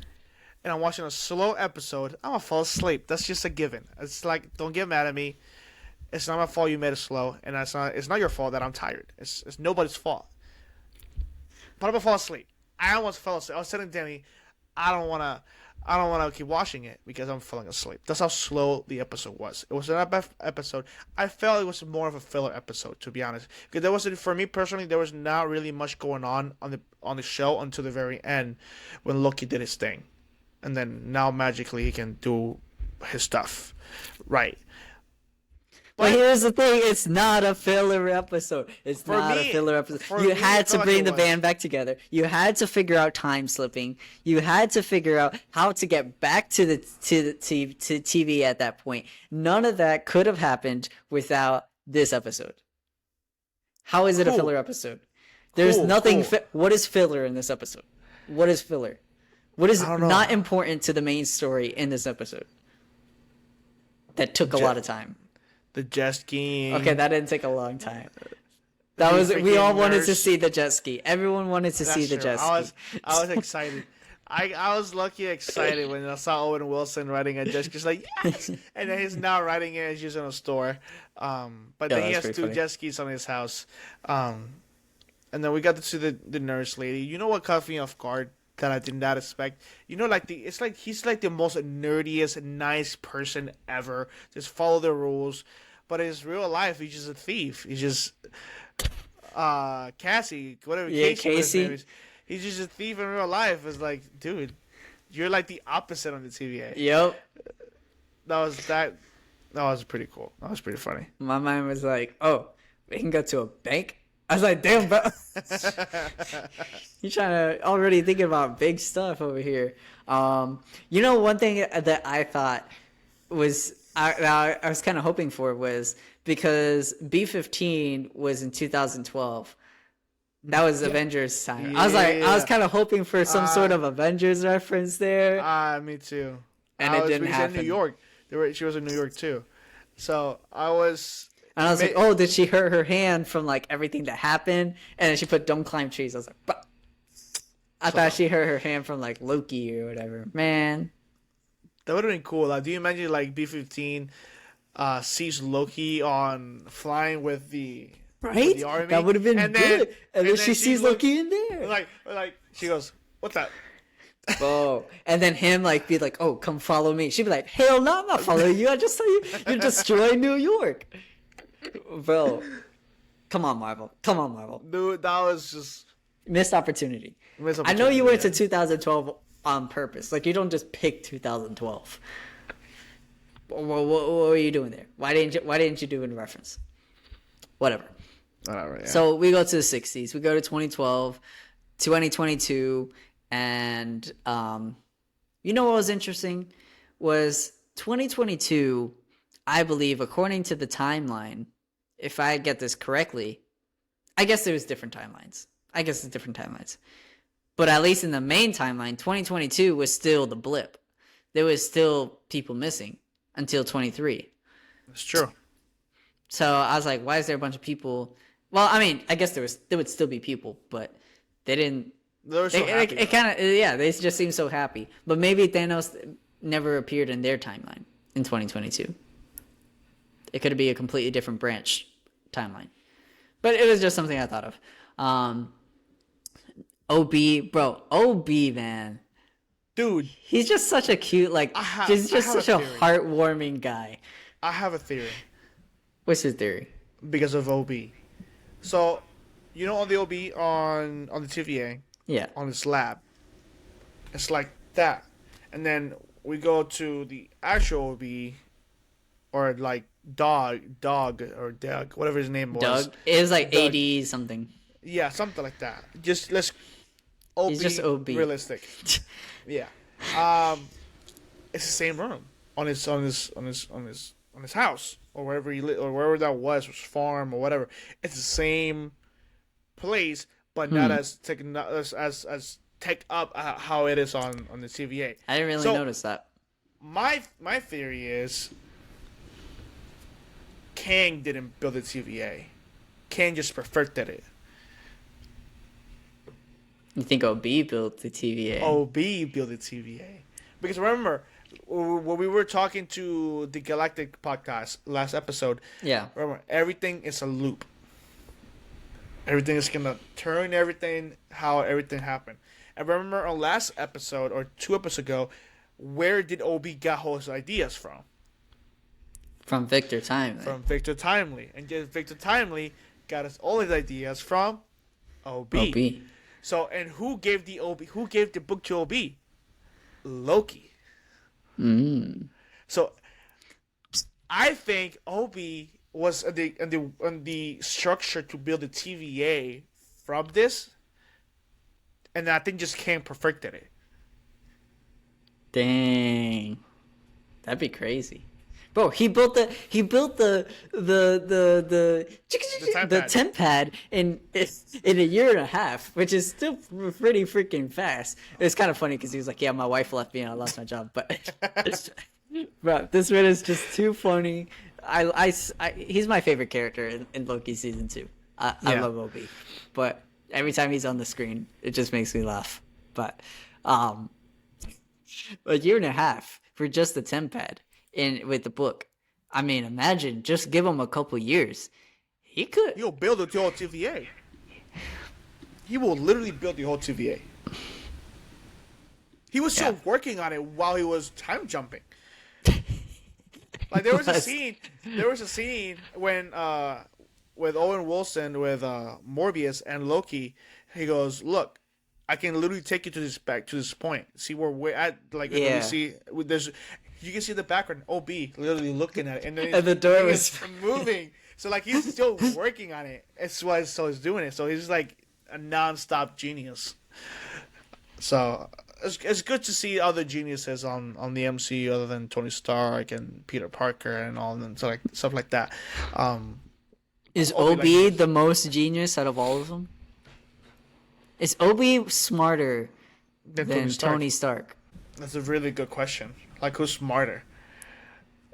[SPEAKER 2] and I'm watching a slow episode, I'm gonna fall asleep. That's just a given. It's like, don't get mad at me. It's not my fault you made it slow, and it's not your fault that I'm tired. It's nobody's fault. But I'm gonna fall asleep. I almost fell asleep. I was telling Danny, I don't wanna keep watching it because I'm falling asleep. That's how slow the episode was. It was not a bad episode. I felt it was more of a filler episode, to be honest. Because there was, for me personally, there was not really much going on the show until the very end, when Loki did his thing, and then now magically he can do his stuff, right?
[SPEAKER 1] But here's the thing, it's not a filler episode. It's not a filler episode. You had to bring the band back together. You had to figure out time slipping. You had to figure out how to get back to the TV at that point. None of that could have happened without this episode. How is it a filler episode? There's nothing. What is filler in this episode? What is filler? What is not important to the main story in this episode? That took a lot of time.
[SPEAKER 2] The jet skiing.
[SPEAKER 1] Okay, that didn't take a long time. That was we all wanted to see the jet ski. Everyone wanted to see the jet ski.
[SPEAKER 2] I was excited. I was lucky excited when I saw Owen Wilson riding a jet ski. Just like, yes! And then he's now riding it. He's just in a store. But then he has two jet skis on his house. And then we got to see the nurse lady. You know what caught me off guard that I did not expect? You know, it's like he's like the most nerdiest, nice person ever. Just follow the rules. But in his real life, he's just a thief. He's just Cassie, whatever.
[SPEAKER 1] Yeah,
[SPEAKER 2] Casey. He's just a thief in real life. It's like, dude, you're like the opposite on the TVA.
[SPEAKER 1] Yep.
[SPEAKER 2] That was pretty cool. That was pretty funny.
[SPEAKER 1] My mind was like, oh, we can go to a bank? I was like, damn, bro. You're trying to already thinking about big stuff over here. You know, one thing that I thought was I was kind of hoping for was because B-15 was in 2012. That was Avengers time. Yeah. I was kind of hoping for some sort of Avengers reference there.
[SPEAKER 2] Me too.
[SPEAKER 1] And it didn't happen.
[SPEAKER 2] In New York. She was in New York too. So I was.
[SPEAKER 1] And I was like, oh, did she hurt her hand from like everything that happened? And then she put "Don't climb trees." I was like, but I thought she hurt her hand from like Loki or whatever. Man,
[SPEAKER 2] that would have been cool. Like, do you imagine like B-15 sees Loki on flying with the army?
[SPEAKER 1] That would have been good. And then she sees Loki in there.
[SPEAKER 2] Like she goes, "What's that?"
[SPEAKER 1] Oh, and then him like be like, "Oh, come follow me." She'd be like, "Hell no, I'm not following you. I just saw you destroy New York." Bro, come on, Marvel.
[SPEAKER 2] Dude, that was just
[SPEAKER 1] missed opportunity. I know you went to 2012 on purpose. Like, you don't just pick 2012. What were you doing there? Why didn't you do it in reference? Whatever.
[SPEAKER 2] Yeah.
[SPEAKER 1] So we go to the 60s. We go to 2012, 2022, and you know what was interesting was 2022. I believe, according to the timeline, if I get this correctly, I guess there was different timelines. But at least in the main timeline, 2022 was still the blip. There was still people missing until 23.
[SPEAKER 2] That's true.
[SPEAKER 1] So I was like, why is there a bunch of people? Well, I mean, I guess there would still be people, but they didn't.
[SPEAKER 2] They were so happy.
[SPEAKER 1] It kind of, yeah, they just seemed so happy. But maybe Thanos never appeared in their timeline in 2022. It could be a completely different branch timeline. But it was just something I thought of. OB, man.
[SPEAKER 2] Dude.
[SPEAKER 1] He's just such a cute, he's just such a heartwarming guy.
[SPEAKER 2] I have a theory.
[SPEAKER 1] What's your theory?
[SPEAKER 2] Because of OB. So, you know on the OB on the TVA?
[SPEAKER 1] Yeah.
[SPEAKER 2] On his lab. It's like that. And then we go to the actual OB, or like Doug, whatever his name was.
[SPEAKER 1] Doug? It was like Doug. AD something.
[SPEAKER 2] Yeah, something like that. Just let's
[SPEAKER 1] He's just OB.
[SPEAKER 2] Realistic. Yeah. It's the same room on his house, or wherever he lived, or wherever that was farm or whatever. It's the same place, but not as tech up how it is on the TVA.
[SPEAKER 1] I didn't really notice that.
[SPEAKER 2] My theory is Kang didn't build the TVA. Kang just perfected it.
[SPEAKER 1] You think OB built the TVA?
[SPEAKER 2] OB built the TVA. because remember when we were talking to the Galactic podcast last episode.
[SPEAKER 1] Yeah.
[SPEAKER 2] Remember, everything is a loop. Everything is gonna turn everything how everything happened. And remember on last episode or 2 episodes ago, where did Obi get his ideas from?
[SPEAKER 1] From Victor Timely.
[SPEAKER 2] From Victor Timely, and just Victor Timely got us all his ideas from Obi.
[SPEAKER 1] OB.
[SPEAKER 2] So, and who gave the Obi? Who gave the book to Obi? Loki. So, I think Obi was the structure to build the TVA from this, and I think just came perfected it.
[SPEAKER 1] Dang. That'd be crazy. Bro, he built the temp pad in a year and a half, which is still pretty freaking fast. It's kind of funny because he was like, "Yeah, my wife left me and I lost my job." But bro, this man is just too funny. He's my favorite character in Loki season 2. I love Obi, but every time he's on the screen, it just makes me laugh. But a year and a half for just the temp pad. With the book, I mean, imagine just give him a couple years, he could.
[SPEAKER 2] He'll build the whole TVA. He will literally build the whole TVA. He was still working on it while he was time jumping. Like there was a scene. There was a scene when with Owen Wilson with Morbius and Loki. He goes, "Look, I can literally take you to this point. See where we're at. Like you see, there's." You can see the background, OB literally looking at it, and then
[SPEAKER 1] and the door was
[SPEAKER 2] moving. So like he's still working on it. That's why he's doing it. So he's like a non-stop genius. So it's good to see other geniuses on the MCU other than Tony Stark and Peter Parker and all and so like stuff like that.
[SPEAKER 1] Is Obi the most genius out of all of them? Is Obi smarter than Tony Stark?
[SPEAKER 2] That's a really good question. Like, who's smarter?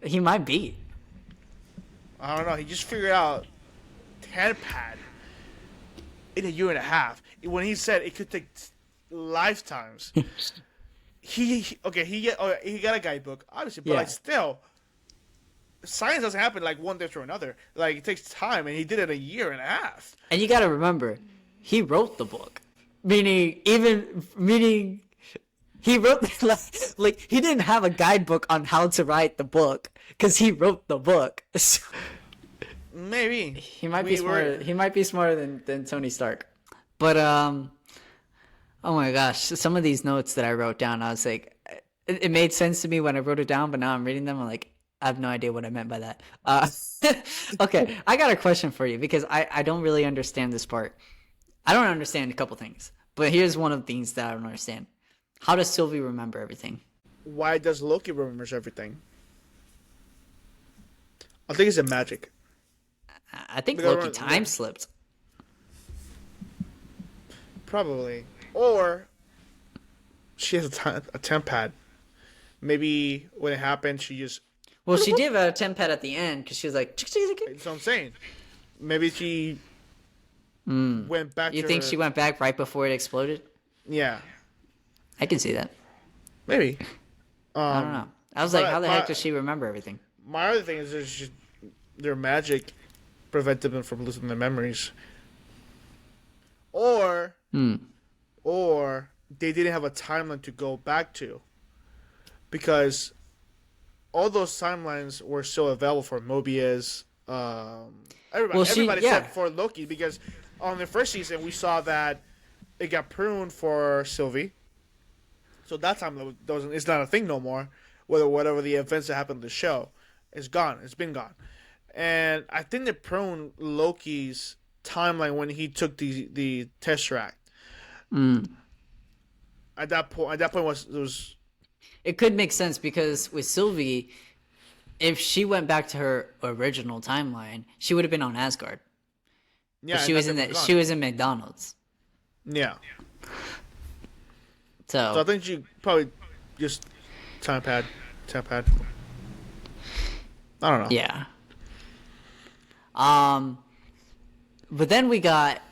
[SPEAKER 1] He might be.
[SPEAKER 2] I don't know. He just figured out pad in a year and a half. When he said it could take lifetimes. he got a guidebook, obviously, but like still, science doesn't happen like one day after another. Like it takes time, and he did it a year and a half.
[SPEAKER 1] And you got to remember, he wrote the book, meaning he wrote like he didn't have a guidebook on how to write the book because he wrote the book. So,
[SPEAKER 2] maybe
[SPEAKER 1] he might be smarter. He might be smarter than Tony Stark. But oh my gosh, some of these notes that I wrote down, I was like, it made sense to me when I wrote it down, but now I'm reading them, I'm like, I have no idea what I meant by that. Okay, I got a question for you because I don't really understand this part. I don't understand a couple things, but here's one of the things that I don't understand. How does Sylvie remember everything?
[SPEAKER 2] Why does Loki remembers everything? I think it's a magic.
[SPEAKER 1] I think Loki time slipped.
[SPEAKER 2] Probably. Or she has a temp pad. Maybe when it happened, she just...
[SPEAKER 1] Well, she did have a temp pad at the end because she was like...
[SPEAKER 2] That's what I'm saying. Maybe she went back
[SPEAKER 1] You think she went back right before it exploded?
[SPEAKER 2] Yeah.
[SPEAKER 1] I can see that.
[SPEAKER 2] Maybe.
[SPEAKER 1] I don't know. I was like, how the heck does she remember everything?
[SPEAKER 2] My other thing is their magic prevented them from losing their memories. Or they didn't have a timeline to go back to. Because all those timelines were still available for Mobius, everybody except for Loki. Because on the first season, we saw that it got pruned for Sylvie. So that time it's not a thing no more. Whatever the events that happened in the show, it's gone. It's been gone. And I think they pruned Loki's timeline when he took the Tesseract. At that point, it was.
[SPEAKER 1] It could make sense because with Sylvie, if she went back to her original timeline, she would have been on Asgard. Yeah, she was in McDonald's.
[SPEAKER 2] Yeah.
[SPEAKER 1] So
[SPEAKER 2] I think she probably just time pad. I don't know.
[SPEAKER 1] Yeah. But then we got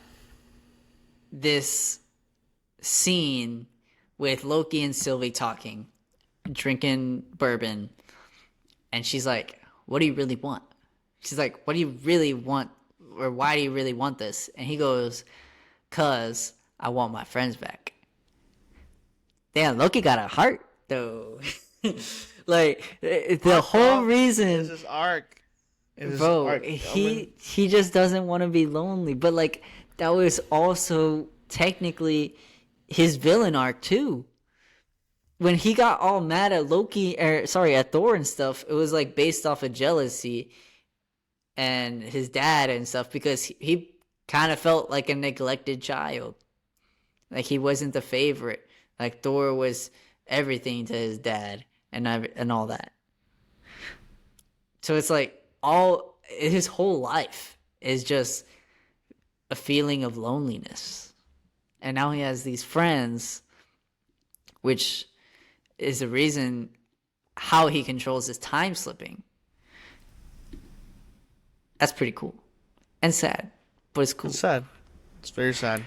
[SPEAKER 1] this scene with Loki and Sylvie talking, drinking bourbon, and she's like, "What do you really want?" She's like, "What do you really want, or why do you really want this?" And he goes, "Cause I want my friends back." Damn, Loki got a heart though. Like the whole reason,
[SPEAKER 2] is his arc.
[SPEAKER 1] bro, he just doesn't want to be lonely. But like that was also technically his villain arc too. When he got all mad at at Thor and stuff, it was like based off of jealousy and his dad and stuff, because he kind of felt like a neglected child. Like he wasn't the favorite. Like Thor was everything to his dad and all that. So it's like all his whole life is just a feeling of loneliness. And now he has these friends, which is the reason how he controls his time slipping. That's pretty cool. And sad, but it's cool.
[SPEAKER 2] It's sad. It's very sad.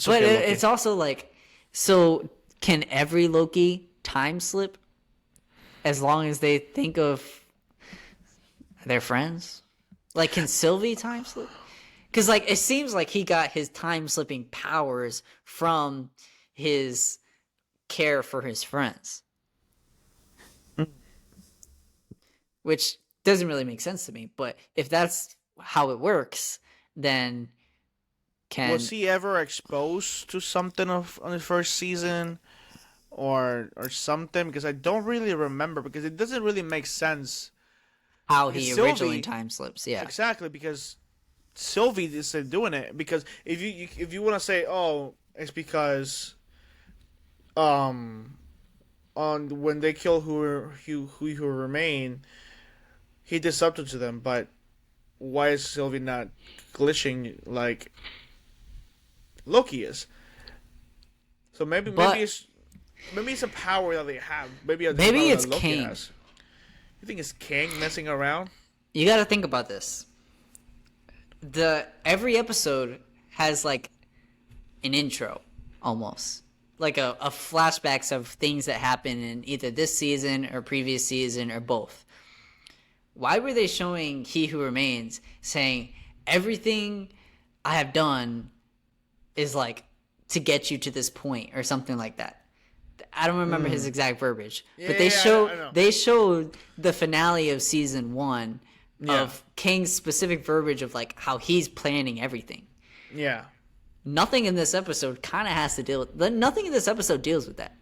[SPEAKER 1] But it's also like, so can every Loki time slip as long as they think of their friends? Like, can Sylvie time slip? Because, like, it seems like he got his time slipping powers from his care for his friends. Which doesn't really make sense to me. But if that's how it works, then
[SPEAKER 2] was he ever exposed to something on the first season or something? Because I don't really remember, because it doesn't really make sense
[SPEAKER 1] how he originally time slips. Yeah,
[SPEAKER 2] exactly, because Sylvie is doing it. Because if you want to say, oh, it's because on when they kill who remain, he did something to them. But why is Sylvie not glitching like Loki is? So maybe it's a power that they have. Maybe it's
[SPEAKER 1] Kang.
[SPEAKER 2] Has. You think it's Kang messing around?
[SPEAKER 1] You got to think about this. Every episode has like an intro, almost like a flashbacks of things that happen in either this season or previous season or both. Why were they showing He Who Remains saying everything I have done is like to get you to this point or something like that? I don't remember his exact verbiage, but they showed the finale of season 1 of Kang's specific verbiage of like how he's planning everything.
[SPEAKER 2] Yeah.
[SPEAKER 1] Nothing in this episode kind of has to deal with. Nothing in this episode deals with that,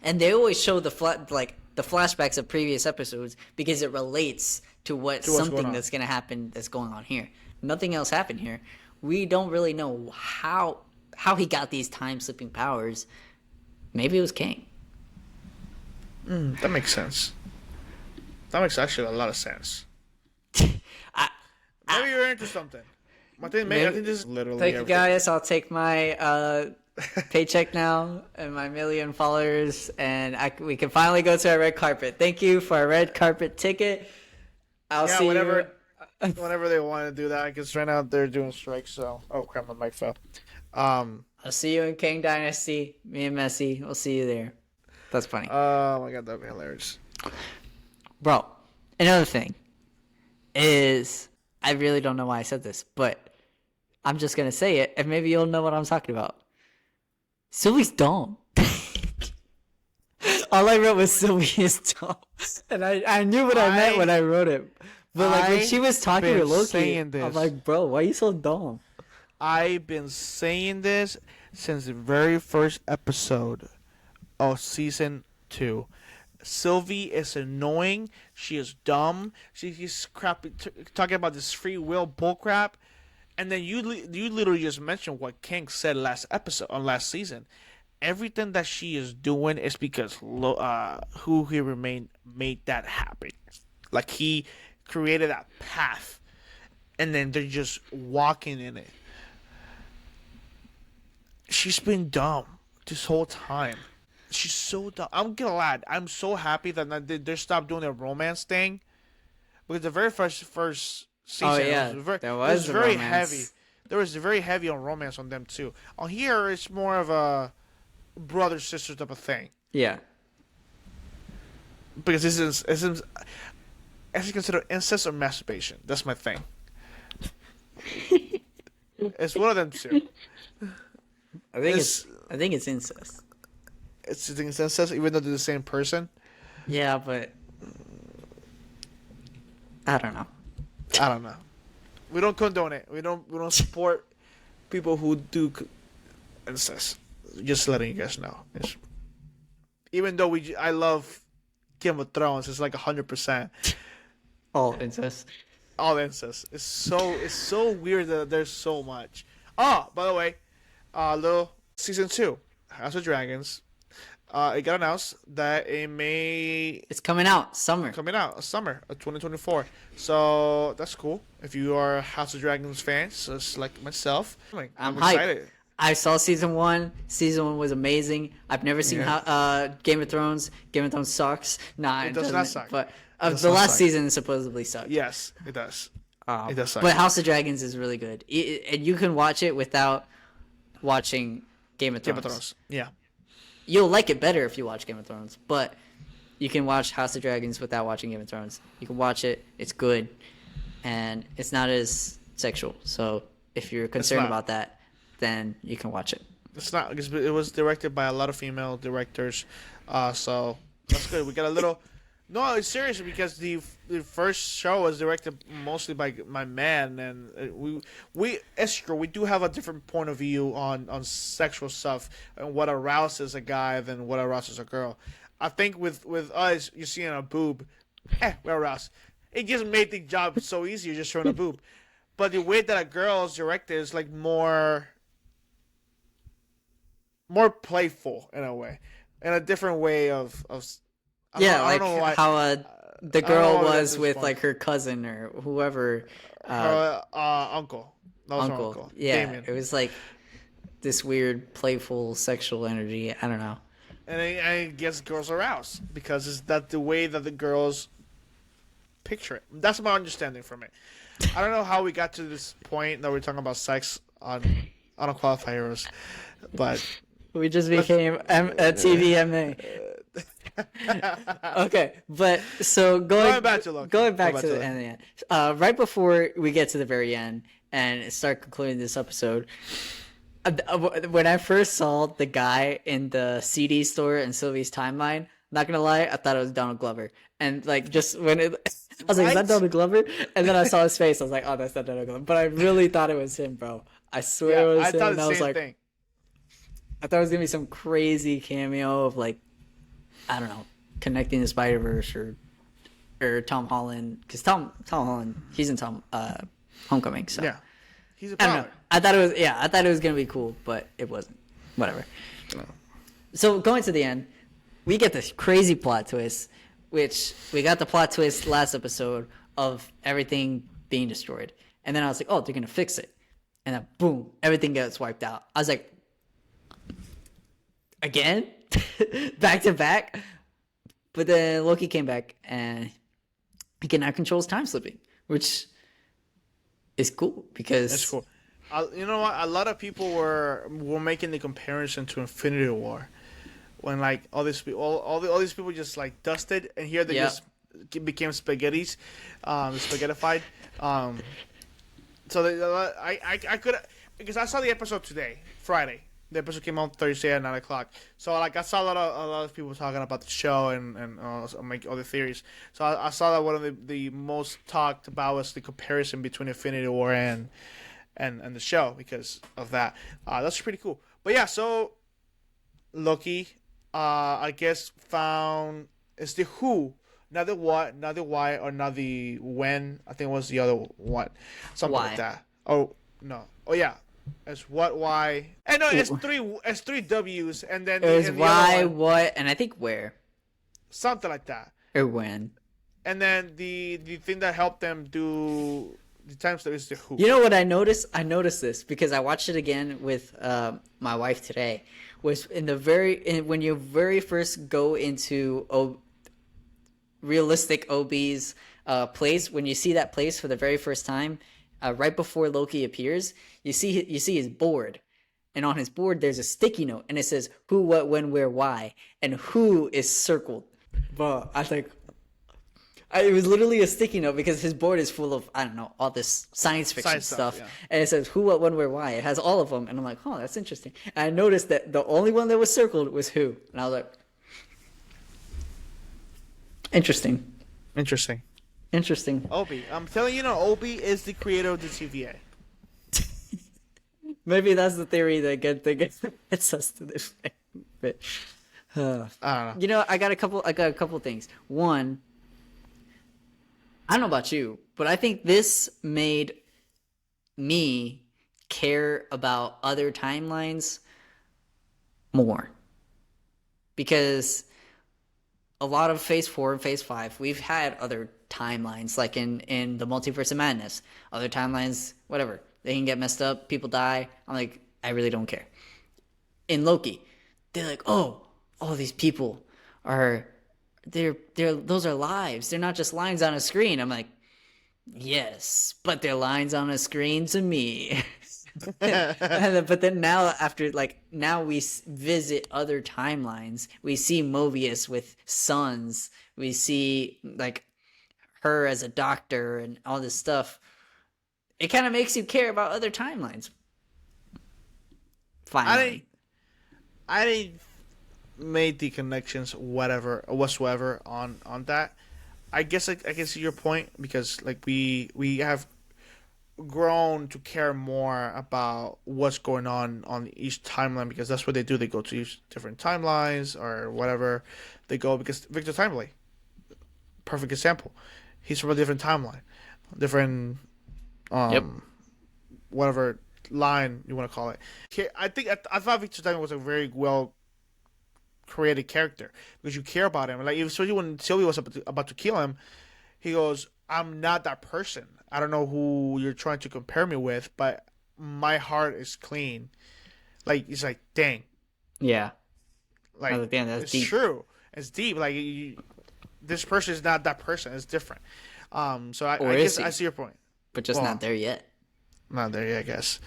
[SPEAKER 1] and they always show the flashbacks of previous episodes because it relates to something that's going to happen that's going on here. Nothing else happened here. We don't really know how he got these time slipping powers. Maybe it was Kang.
[SPEAKER 2] That makes sense. That makes actually a lot of sense. Maybe you're into something. I think this is literally
[SPEAKER 1] Thank
[SPEAKER 2] everything.
[SPEAKER 1] you, guys. I'll take my paycheck now and my 1 million followers, and we can finally go to our red carpet. Thank you for our red carpet ticket. I'll see
[SPEAKER 2] whenever,
[SPEAKER 1] you.
[SPEAKER 2] Whenever they want to do that, because right now they're doing strikes. So, oh crap, my mic fell.
[SPEAKER 1] I'll see you in Kang Dynasty. Me and Messi. We'll see you there. That's funny.
[SPEAKER 2] Oh my god, that'd be hilarious.
[SPEAKER 1] Bro, another thing is, I really don't know why I said this, but I'm just going to say it, and maybe you'll know what I'm talking about. Sylvie's dumb. All I wrote was Sylvie is dumb. And I knew what I meant when I wrote it. But like when she was talking to Loki, I'm like, bro, why are you so dumb?
[SPEAKER 2] I've been saying this since the very first episode of season 2. Sylvie is annoying. She is dumb. She's talking about this free will bullcrap. And then you literally just mentioned what Kang said last season. Everything that she is doing is because Who He Remained made that happen. Like he created that path, and then they're just walking in it. She's been dumb this whole time. She's so dumb. I'm glad. I'm so happy that they stopped doing their romance thing, because the very first season,
[SPEAKER 1] there was
[SPEAKER 2] very
[SPEAKER 1] romance.
[SPEAKER 2] heavy. There was very heavy on romance on them too. On here, it's more of a brother sister type of thing.
[SPEAKER 1] Yeah.
[SPEAKER 2] because this is actually considered incest or masturbation. That's my thing. It's one of them two.
[SPEAKER 1] I think
[SPEAKER 2] It's
[SPEAKER 1] I think it's incest.
[SPEAKER 2] it's incest even though they're the same person.
[SPEAKER 1] Yeah, but I don't know.
[SPEAKER 2] I don't know. We don't condone it. We don't support people who do incest. Just letting you guys know. Even though I love Game of Thrones, it's like 100%
[SPEAKER 1] All incest.
[SPEAKER 2] all incest. It's so weird that there's so much. Oh, by the way, little season 2, House of Dragons. It got announced that it may
[SPEAKER 1] It's coming out summer.
[SPEAKER 2] coming out summer of 2024. So that's cool. If you are House of Dragons fans, just like myself,
[SPEAKER 1] I'm
[SPEAKER 2] excited.
[SPEAKER 1] hyped. I saw season 1. Season 1 was amazing. I've never seen Game of Thrones. Game of Thrones sucks. Nah, it
[SPEAKER 2] does not
[SPEAKER 1] doesn't.
[SPEAKER 2] suck.
[SPEAKER 1] But
[SPEAKER 2] does
[SPEAKER 1] the
[SPEAKER 2] not
[SPEAKER 1] last
[SPEAKER 2] suck.
[SPEAKER 1] season supposedly sucked.
[SPEAKER 2] Yes, it does. It does suck.
[SPEAKER 1] But House of Dragons is really good, and you can watch it without watching Game of Thrones.
[SPEAKER 2] Game of Thrones. Yeah.
[SPEAKER 1] You'll like it better if you watch Game of Thrones, but you can watch House of Dragons without watching Game of Thrones. You can watch it; it's good, and it's not as sexual. So if you're concerned
[SPEAKER 2] not.
[SPEAKER 1] about that, then you can watch it.
[SPEAKER 2] It's not because it was directed by a lot of female directors, so that's good. We got a little. No, it's serious because the first show was directed mostly by my man, and it's true. We do have a different point of view on sexual stuff and what arouses a guy than what arouses a girl. I think with us, you're seeing a boob, we're aroused. It just made the job so easy. You're just showing a boob, but the way that a girl is directed is like more playful in a way, in a different way of I
[SPEAKER 1] Yeah,
[SPEAKER 2] don't know
[SPEAKER 1] like
[SPEAKER 2] why.
[SPEAKER 1] how the
[SPEAKER 2] know
[SPEAKER 1] girl
[SPEAKER 2] why we got
[SPEAKER 1] was
[SPEAKER 2] this
[SPEAKER 1] with
[SPEAKER 2] point.
[SPEAKER 1] like her cousin or whoever
[SPEAKER 2] Her uncle. That was her
[SPEAKER 1] uncle.
[SPEAKER 2] uncle.
[SPEAKER 1] Yeah,
[SPEAKER 2] Damien.
[SPEAKER 1] it was like this weird, playful, sexual energy. I don't know.
[SPEAKER 2] And it gets girls aroused because it's that the way that the girls picture it. That's my understanding from it. I don't know how we got to this point that we're talking about sex on Unqualified Heroes, but
[SPEAKER 1] We just became a TVMA. Okay, but so going
[SPEAKER 2] back to Loki.
[SPEAKER 1] going back
[SPEAKER 2] Going
[SPEAKER 1] to
[SPEAKER 2] back
[SPEAKER 1] the
[SPEAKER 2] to
[SPEAKER 1] end, right before we get to the very end and start concluding this episode, when I first saw the guy in the CD store in Sylvie's timeline, not gonna lie, I thought it was Donald Glover, and like just when it, I was like, "Is that
[SPEAKER 2] What?
[SPEAKER 1] Donald Glover?" And then I saw his face, I was like, "Oh, that's not Donald Glover," but I really thought it was him, bro. I swear it was
[SPEAKER 2] I
[SPEAKER 1] him.
[SPEAKER 2] thought
[SPEAKER 1] And
[SPEAKER 2] the
[SPEAKER 1] I was
[SPEAKER 2] same
[SPEAKER 1] like,
[SPEAKER 2] thing.
[SPEAKER 1] I thought it was gonna be some crazy cameo of like, I don't know, connecting the Spider Verse or Tom Holland, because Tom Holland, he's in Homecoming. So
[SPEAKER 2] Yeah, he's a
[SPEAKER 1] I don't know.
[SPEAKER 2] pilot.
[SPEAKER 1] I thought it was gonna be cool, but it wasn't. Whatever. So going to the end, we get this crazy plot twist, which we got the plot twist last episode of everything being destroyed, and then I was like, oh, they're gonna fix it, and then boom, everything gets wiped out. I was like, again, back to back. But then Loki came back and he can now controls time slipping, which is cool because
[SPEAKER 2] That's cool. You know what? A lot of people were making the comparison to Infinity War, when like all these people, all these people just like dusted, and here they
[SPEAKER 1] Yeah.
[SPEAKER 2] just became spaghettified. So I could, because I saw the episode today, Friday. The episode came out Thursday at 9:00. So like I saw a lot of people talking about the show and make other theories. So I saw that one of the most talked about was the comparison between Infinity War and the show because of that. That's pretty cool. But yeah, so Loki, I guess found it's the who, not the what, not the why, or not the when. I think it was the other one, something
[SPEAKER 1] Why.
[SPEAKER 2] like that. Oh no. Oh yeah. It's what, why, and no, it's three W's, and then
[SPEAKER 1] it was
[SPEAKER 2] and the
[SPEAKER 1] why,
[SPEAKER 2] other one,
[SPEAKER 1] what, and I think where
[SPEAKER 2] something like that.
[SPEAKER 1] or when.
[SPEAKER 2] And then the thing that helped them do the time slip is the who.
[SPEAKER 1] You know what I noticed? I noticed this because I watched it again with my wife today. Was in the when you very first go into realistic OB's place, when you see that place for the very first time, right before Loki appears, you see his board, and on his board there's a sticky note, and it says who, what, when, where, why, and who is circled. But I think it was literally a sticky note because his board is full of, I don't know, all this science fiction
[SPEAKER 2] Science stuff,
[SPEAKER 1] stuff.
[SPEAKER 2] yeah.
[SPEAKER 1] And it says who, what, when, where, why. It has all of them. And I'm like, oh, that's interesting. And I noticed that the only one that was circled was who. And I was like, interesting.
[SPEAKER 2] Interesting.
[SPEAKER 1] Interesting.
[SPEAKER 2] Obi. I'm telling you, Obi is the creator of the TVA.
[SPEAKER 1] Maybe that's the theory that gets us to this. But,
[SPEAKER 2] I don't know.
[SPEAKER 1] you know, I got a couple things. One, I don't know about you, but I think this made me care about other timelines more. Because a lot of Phase 4 and Phase 5, we've had other timelines, like in the Multiverse of Madness. Other timelines, whatever. They can get messed up, people die. I'm like, I really don't care. In Loki, they're like, oh, all these people are, those are lives. They're not just lines on a screen. I'm like, yes, but they're lines on a screen to me. But then now, now we visit other timelines. We see Mobius with sons. We see like her as a doctor and all this stuff. It kind of makes you care about other timelines. Finally,
[SPEAKER 2] I didn't make the connections whatsoever on that. I guess I can see your point because like we have grown to care more about what's going on each timeline because that's what they do. They go to each different timelines or whatever they go because Victor Timely, perfect example. He's from a different timeline, different
[SPEAKER 1] Yep.
[SPEAKER 2] whatever line you want to call it. I thought Victor Timely was a very well created character because you care about him. Like especially when Sylvie was about to kill him, he goes, "I'm not that person. I don't know who you're trying to compare me with, but my heart is clean." Like it's like, dang.
[SPEAKER 1] Yeah.
[SPEAKER 2] Like
[SPEAKER 1] I was like, damn, that's
[SPEAKER 2] it's
[SPEAKER 1] deep.
[SPEAKER 2] true. It's deep. Like this person is not that person. It's different. So
[SPEAKER 1] Or
[SPEAKER 2] I
[SPEAKER 1] is
[SPEAKER 2] guess
[SPEAKER 1] he?
[SPEAKER 2] I see your point.
[SPEAKER 1] But just
[SPEAKER 2] Well,
[SPEAKER 1] not there yet.
[SPEAKER 2] Not there yet, I guess.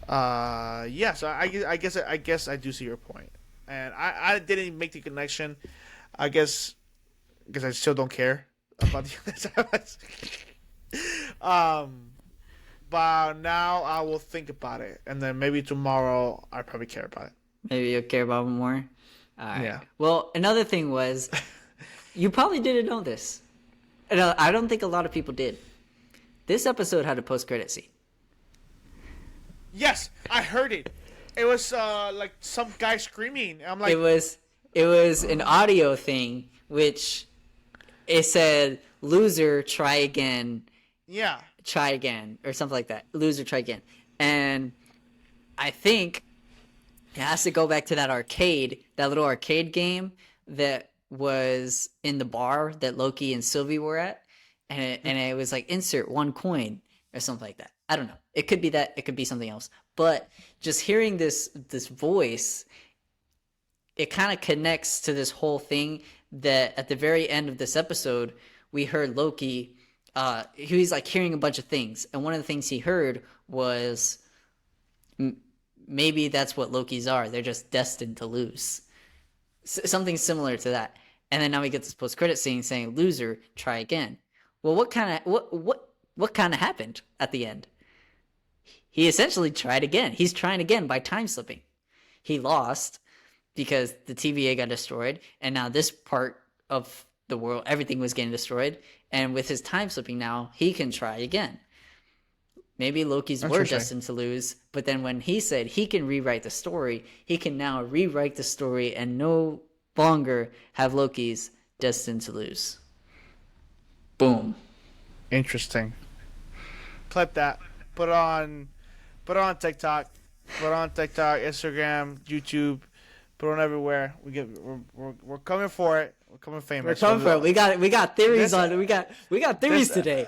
[SPEAKER 2] Yeah. So I guess I do see your point, and I didn't make the connection. I guess because I still don't care about the but now I will think about it, and then maybe tomorrow I probably care about it.
[SPEAKER 1] Maybe you'll care about it more. All right.
[SPEAKER 2] Yeah.
[SPEAKER 1] Well, another thing was, you probably didn't know this. And I don't think a lot of people did. This episode had a post-credit scene.
[SPEAKER 2] Yes, I heard it. It was like some guy screaming. I'm like,
[SPEAKER 1] It was an audio thing, which it said, "Loser, try again."
[SPEAKER 2] yeah,
[SPEAKER 1] Try again, or something like that. Loser, try again. And I think it has to go back to that little arcade game that was in the bar that Loki and Sylvie were at. And it was like, insert 1 coin or something like that. I don't know. It could be that. It could be something else. But just hearing this was, it kind of connects to this whole thing that at the very end of this episode, we heard Loki, he was like hearing a bunch of things. And one of the things he heard was maybe that's what Lokis are. They're just destined to lose. Something similar to that. And then now we get this post-credit scene saying, "Loser, try again." Well, what kind of happened at the end? He essentially tried again. He's trying again by time slipping. He lost because the TVA got destroyed, and now this part of the world, everything was getting destroyed. And with his time slipping now, he can try again. Maybe Loki's were destined to lose, but then when he said he can rewrite the story, he can now rewrite the story and no longer have Loki's destined to lose. Boom.
[SPEAKER 2] interesting. Clip that. Put on TikTok. Put on TikTok, Instagram, YouTube. Put on everywhere. We're coming for it. We're coming famous.
[SPEAKER 1] We're coming for it. We got theories on it. We got theories today.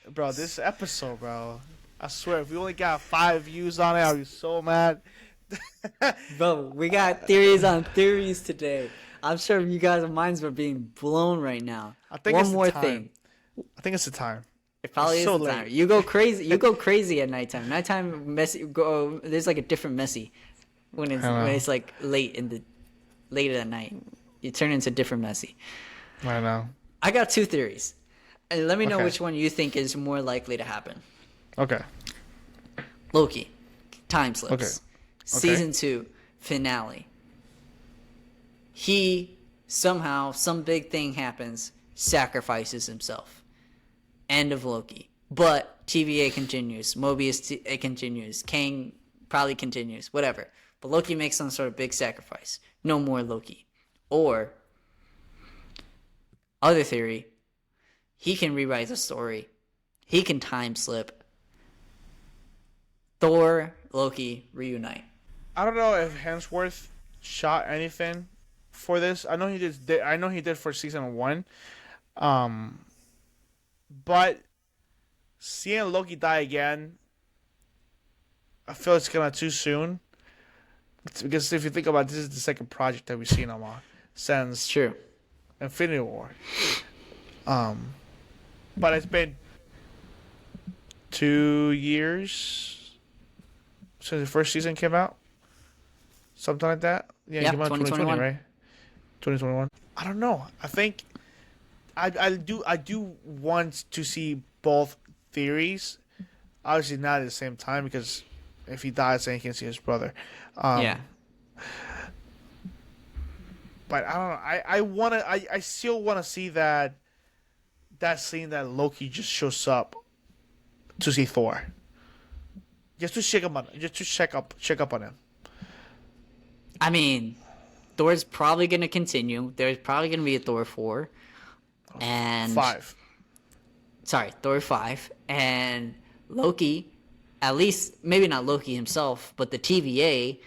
[SPEAKER 2] Bro, this episode, bro. I swear, if we only got 5 views on it, I'll be so mad.
[SPEAKER 1] Bro, we got theories on theories today. I'm sure you guys' minds are being blown right now.
[SPEAKER 2] I think
[SPEAKER 1] One
[SPEAKER 2] it's the
[SPEAKER 1] more
[SPEAKER 2] time.
[SPEAKER 1] thing.
[SPEAKER 2] I think it's the time.
[SPEAKER 1] It probably
[SPEAKER 2] It's
[SPEAKER 1] is
[SPEAKER 2] so
[SPEAKER 1] the time.
[SPEAKER 2] late.
[SPEAKER 1] You go crazy. You go crazy at nighttime. Nighttime messy. There's like a different messy when it's like late in the night. You turn into different messy.
[SPEAKER 2] I know.
[SPEAKER 1] I got two theories. And let me know
[SPEAKER 2] Okay.
[SPEAKER 1] which one you think is more likely to happen.
[SPEAKER 2] Okay.
[SPEAKER 1] Loki, time slips.
[SPEAKER 2] Okay.
[SPEAKER 1] Season 2, finale. He somehow, some big thing happens, sacrifices himself. End of Loki. But TVA continues. It continues. Kang probably continues. Whatever. But Loki makes some sort of big sacrifice. No more Loki. Or, other theory, he can rewrite the story. He can time slip. Thor, Loki reunite.
[SPEAKER 2] I don't know if Hemsworth shot anything for this. I know he did. I know he did for season 1. But seeing Loki die again, I feel it's kind of too soon. Because if you think about it, this is the second project that we've seen him on since
[SPEAKER 1] True.
[SPEAKER 2] Infinity War. But it's been 2 years since the first season came out. Something like that. Yeah,
[SPEAKER 1] Yeah,
[SPEAKER 2] it came out in
[SPEAKER 1] 2021.
[SPEAKER 2] 2020, right? 2021. I don't know. I think I do want to see both theories. Obviously not at the same time because if he dies, then he can see his brother.
[SPEAKER 1] Yeah.
[SPEAKER 2] But I don't know. I still wanna see that scene that Loki just shows up to see Thor. Just to check up on him.
[SPEAKER 1] I mean, Thor's probably going to continue. There's probably going to be a Thor 4. And
[SPEAKER 2] 5.
[SPEAKER 1] Sorry, Thor 5. And Loki, at least, maybe not Loki himself, but the TVA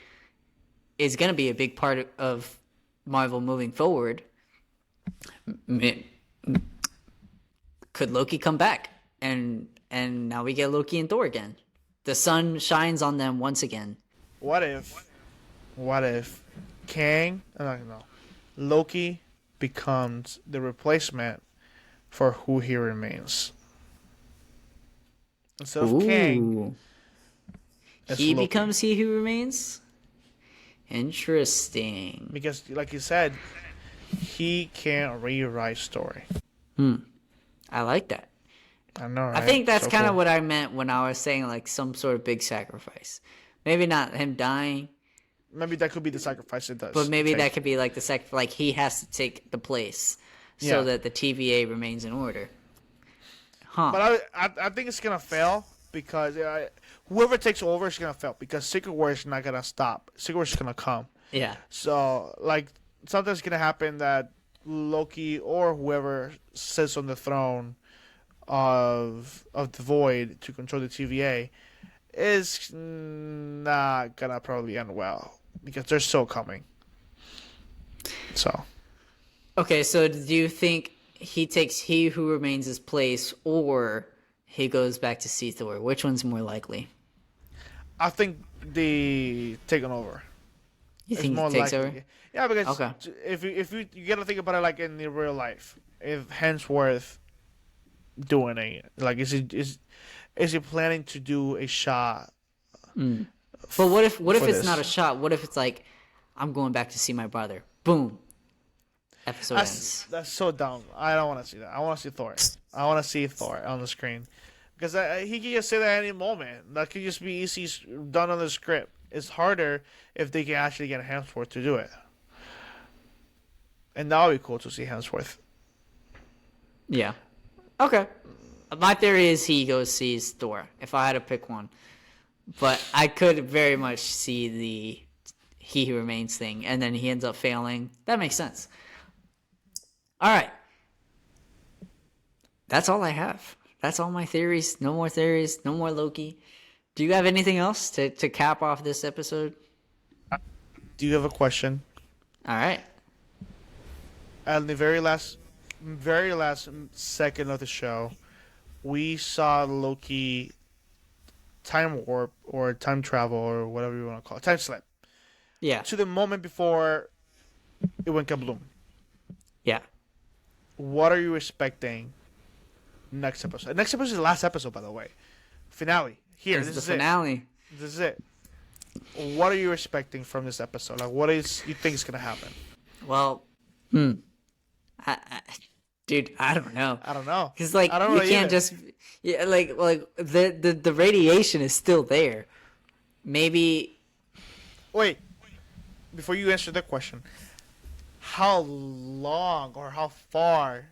[SPEAKER 1] is going to be a big part of Marvel moving forward. Could Loki come back? And now we get Loki and Thor again. The sun shines on them once again.
[SPEAKER 2] What if Loki becomes the replacement for who he remains? Instead of Kang,
[SPEAKER 1] Ooh.
[SPEAKER 2] it's
[SPEAKER 1] He
[SPEAKER 2] Loki.
[SPEAKER 1] becomes He Who Remains? Interesting.
[SPEAKER 2] Because, like you said, he can't rewrite story.
[SPEAKER 1] I like that.
[SPEAKER 2] I know, right?
[SPEAKER 1] I think that's
[SPEAKER 2] So
[SPEAKER 1] kind of
[SPEAKER 2] cool.
[SPEAKER 1] what I meant when I was saying like some sort of big sacrifice. Maybe not him dying,
[SPEAKER 2] Maybe that could be the sacrifice it does.
[SPEAKER 1] but maybe
[SPEAKER 2] take.
[SPEAKER 1] that could be like the sacrifice. Like he has to take the place so
[SPEAKER 2] Yeah.
[SPEAKER 1] that the TVA remains in order. Huh.
[SPEAKER 2] But I think it's gonna fail because whoever takes over is gonna fail because Secret War is not gonna stop. Secret War is gonna come.
[SPEAKER 1] Yeah.
[SPEAKER 2] So like something's gonna happen that Loki or whoever sits on the throne of the Void to control the TVA is not gonna probably end well because they're still coming. So
[SPEAKER 1] Okay, so do you think he takes He Who Remains his place or he goes back to see Thor? Which one's more likely?
[SPEAKER 2] I think the taking over.
[SPEAKER 1] You
[SPEAKER 2] It's
[SPEAKER 1] think
[SPEAKER 2] more
[SPEAKER 1] he takes
[SPEAKER 2] likely.
[SPEAKER 1] over?
[SPEAKER 2] Yeah, because
[SPEAKER 1] Okay.
[SPEAKER 2] if you gotta think about it like in the real life, if Hemsworth doing it, like is he planning to do a shot?
[SPEAKER 1] But what if
[SPEAKER 2] for
[SPEAKER 1] it's
[SPEAKER 2] this?
[SPEAKER 1] not a shot? What if it's like I'm going back to see my brother? Boom. Episode ends.
[SPEAKER 2] That's so dumb. I don't want to see that. I want to see Thor. I want to see Thor on the screen because he can just say that at any moment. That could just be easy done on the script. It's harder if they can actually get Hemsworth to do it, and that would be cool to see Hemsworth.
[SPEAKER 1] Yeah. Okay. My theory is he goes sees Thor. If I had to pick one, but I could very much see the He Who Remains thing, and then he ends up failing. That makes sense. All right. That's all I have. That's all my theories. No more theories. No more Loki. Do you have anything else to cap off this episode?
[SPEAKER 2] Do you have a question?
[SPEAKER 1] All right.
[SPEAKER 2] At the very last second of the show, we saw Loki time warp or time travel or whatever you want to call it, time slip
[SPEAKER 1] Yeah.
[SPEAKER 2] to the moment before it went kabloom.
[SPEAKER 1] Yeah.
[SPEAKER 2] What are you expecting next episode? Next episode is the last episode, by the way. Finale. Here,
[SPEAKER 1] It's
[SPEAKER 2] this
[SPEAKER 1] the
[SPEAKER 2] is
[SPEAKER 1] finale.
[SPEAKER 2] it. This is it. What are you expecting from this episode? Like, what is you think is gonna happen?
[SPEAKER 1] Well, Dude, I don't know.
[SPEAKER 2] I don't know.
[SPEAKER 1] Because like
[SPEAKER 2] I don't
[SPEAKER 1] you
[SPEAKER 2] know
[SPEAKER 1] can't
[SPEAKER 2] either.
[SPEAKER 1] just like the radiation is still there. Maybe
[SPEAKER 2] Wait, before you answer that question, how long or how far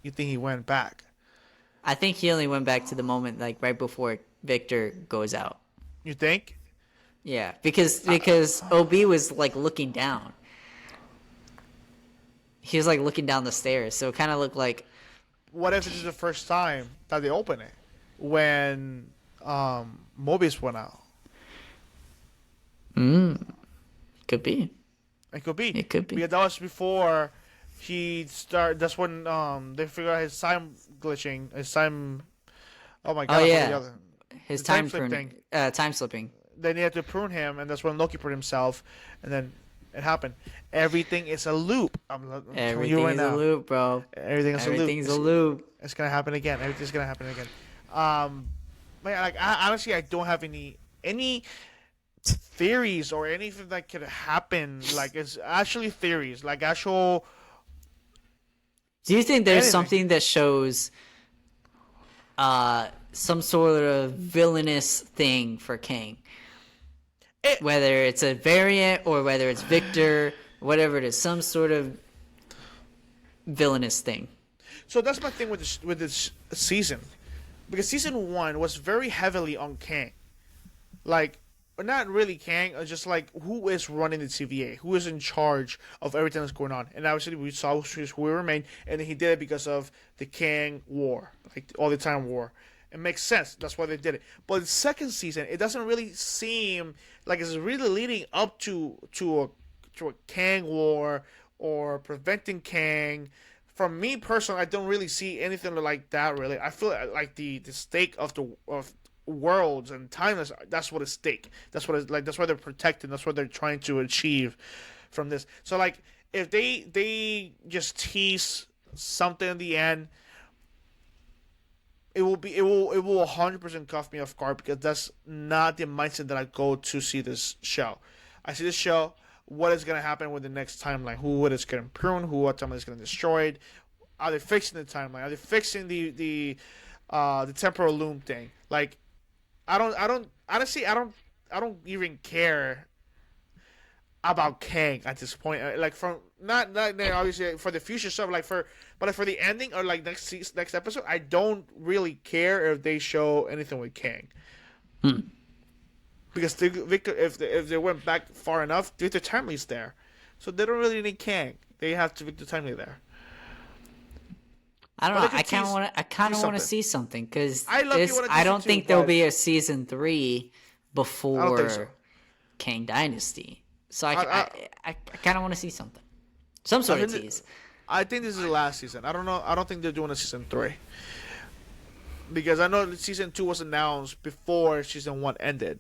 [SPEAKER 2] you think he went back?
[SPEAKER 1] I think he only went back to the moment like right before Victor goes out.
[SPEAKER 2] You think?
[SPEAKER 1] Yeah, because OB was like looking down. He was like looking down the stairs, so it kind of looked like
[SPEAKER 2] What if this is the first time that they open it when Mobius went out?
[SPEAKER 1] could be.
[SPEAKER 2] It could be.
[SPEAKER 1] It could be.
[SPEAKER 2] Because that was before he started. That's when they figured out his time glitching. His time. Oh my god!
[SPEAKER 1] Oh
[SPEAKER 2] I forgot
[SPEAKER 1] yeah,
[SPEAKER 2] the other-
[SPEAKER 1] his
[SPEAKER 2] the
[SPEAKER 1] time
[SPEAKER 2] slip
[SPEAKER 1] prune, time slipping.
[SPEAKER 2] They needed to prune him, and that's when Loki pruned himself, and then it happened. Everything is a loop. I'm telling
[SPEAKER 1] Everything
[SPEAKER 2] you right
[SPEAKER 1] is
[SPEAKER 2] now.
[SPEAKER 1] a loop, bro.
[SPEAKER 2] Everything is
[SPEAKER 1] Everything's
[SPEAKER 2] a
[SPEAKER 1] a
[SPEAKER 2] loop.
[SPEAKER 1] loop.
[SPEAKER 2] It's gonna happen again. Everything's gonna happen again. But yeah, like honestly, I don't have any theories or anything that could happen. Like it's actually theories, like actual.
[SPEAKER 1] Do you think there's
[SPEAKER 2] Anything.
[SPEAKER 1] something that shows some sort of villainous thing for Kang? Whether it's a variant or whether it's Victor, whatever it is, some sort of villainous thing.
[SPEAKER 2] So that's my thing with this season, because season 1 was very heavily on Kang, like not really Kang, just like who is running the TVA, who is in charge of everything that's going on, and obviously we saw who remained, and he did it because of the Kang War, like all the time war. It makes sense. That's why they did it. But the second season, it doesn't really seem like it's really leading up to a Kang war or preventing Kang. For me personally, I don't really see anything like that. Really, I feel like the stake of worlds and timeless. That's what is stake. That's what is like. That's what they're protecting. That's what they're trying to achieve from this. So like, if they just tease something in the end, it will 100% cuff me off guard, because that's not the mindset that I go to see this show. I see this show. What is going to happen with the next timeline? Who it is going to prune? What timeline is going to destroy it? Are they fixing the timeline? Are they fixing the temporal loom thing? Like, I don't honestly, I don't even care about Kang at this point. Like, from not obviously for the future stuff, but for the ending or like next episode, I don't really care if they show anything with Kang. Because Victor, if they went back far enough, Victor Timely's there, so they don't really need Kang. They have to Victor Timely there.
[SPEAKER 1] I don't
[SPEAKER 2] But
[SPEAKER 1] know.
[SPEAKER 2] they could
[SPEAKER 1] I kind of want to
[SPEAKER 2] something.
[SPEAKER 1] see something because
[SPEAKER 2] I low-key wanna do
[SPEAKER 1] I
[SPEAKER 2] so
[SPEAKER 1] don't
[SPEAKER 2] too,
[SPEAKER 1] think there'll
[SPEAKER 2] but-
[SPEAKER 1] be a season 3 before
[SPEAKER 2] so.
[SPEAKER 1] Kang Dynasty. So I kind of want to see something, some
[SPEAKER 2] I
[SPEAKER 1] sort of
[SPEAKER 2] think
[SPEAKER 1] tease.
[SPEAKER 2] I think this is the last season. I don't know. I don't think they're doing a season 3, because I know that season 2 was announced before season 1 ended.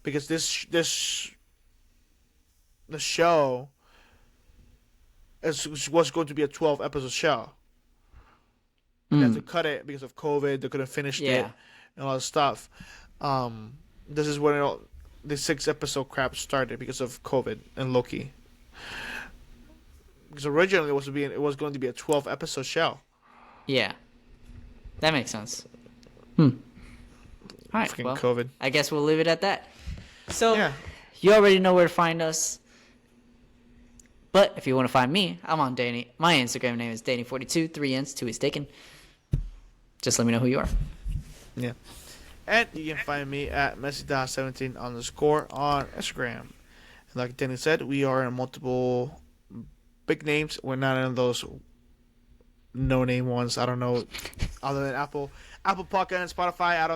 [SPEAKER 2] Because the show was going to be a 12 episode show. They had to cut it because of COVID. They couldn't finish it
[SPEAKER 1] Yeah.
[SPEAKER 2] and all that stuff. This is when the 6 episode crap started because of COVID and Loki. Because originally it was going to be a 12 episode show.
[SPEAKER 1] Yeah, that makes sense. All right,
[SPEAKER 2] Freaking
[SPEAKER 1] well,
[SPEAKER 2] COVID.
[SPEAKER 1] I guess we'll leave it at that. So,
[SPEAKER 2] Yeah.
[SPEAKER 1] you already know where to find us. But if you want to find me, I'm on Danny. My Instagram name is Danny42, 3 N's, 2 is taken. Just let me know who you are.
[SPEAKER 2] Yeah. And you can find me at Messi17_ on Instagram. And like Danny said, we are in multiple big names. We're not in those no-name ones. I don't know, other than Apple Podcast and Spotify. I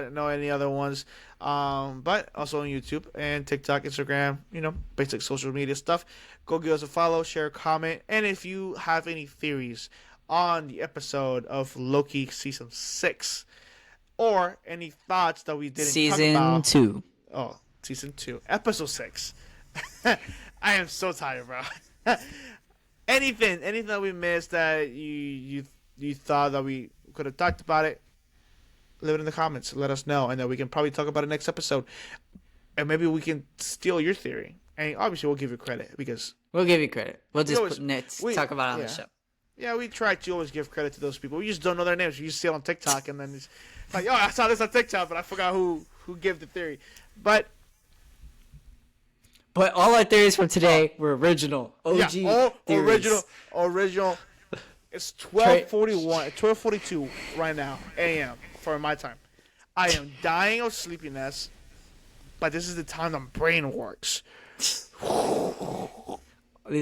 [SPEAKER 2] don't know any other ones. But also on YouTube and TikTok, Instagram, basic social media stuff. Go give us a follow, share, comment, and if you have any theories on the episode of Loki season 6, or any thoughts that we didn't talk about.
[SPEAKER 1] Season 2.
[SPEAKER 2] Oh, season 2, episode 6. I am so tired, bro. anything that we missed that you thought that we could have talked about it, leave it in the comments. Let us know, and then we can probably talk about it next episode. And maybe we can steal your theory. And obviously, we'll give you credit because
[SPEAKER 1] We'll give you credit. We'll just
[SPEAKER 2] always-
[SPEAKER 1] let's
[SPEAKER 2] we-
[SPEAKER 1] talk about it on
[SPEAKER 2] yeah.
[SPEAKER 1] the show.
[SPEAKER 2] Yeah, we try to always give credit to those people. We just don't know their names. We just see it on TikTok, and then it's like, oh, I saw this on TikTok, but I forgot who gave the theory. But
[SPEAKER 1] all our theories from today were original. OG theories.
[SPEAKER 2] original. It's 12:42 right now a.m. for my time. I am dying of sleepiness, but this is the time the brain works.
[SPEAKER 1] These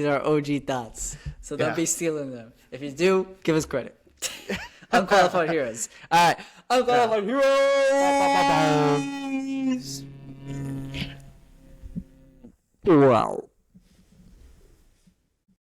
[SPEAKER 1] are OG thoughts, so don't be stealing them. If you do, give us credit. Unqualified heroes. All right, unqualified heroes. Wow.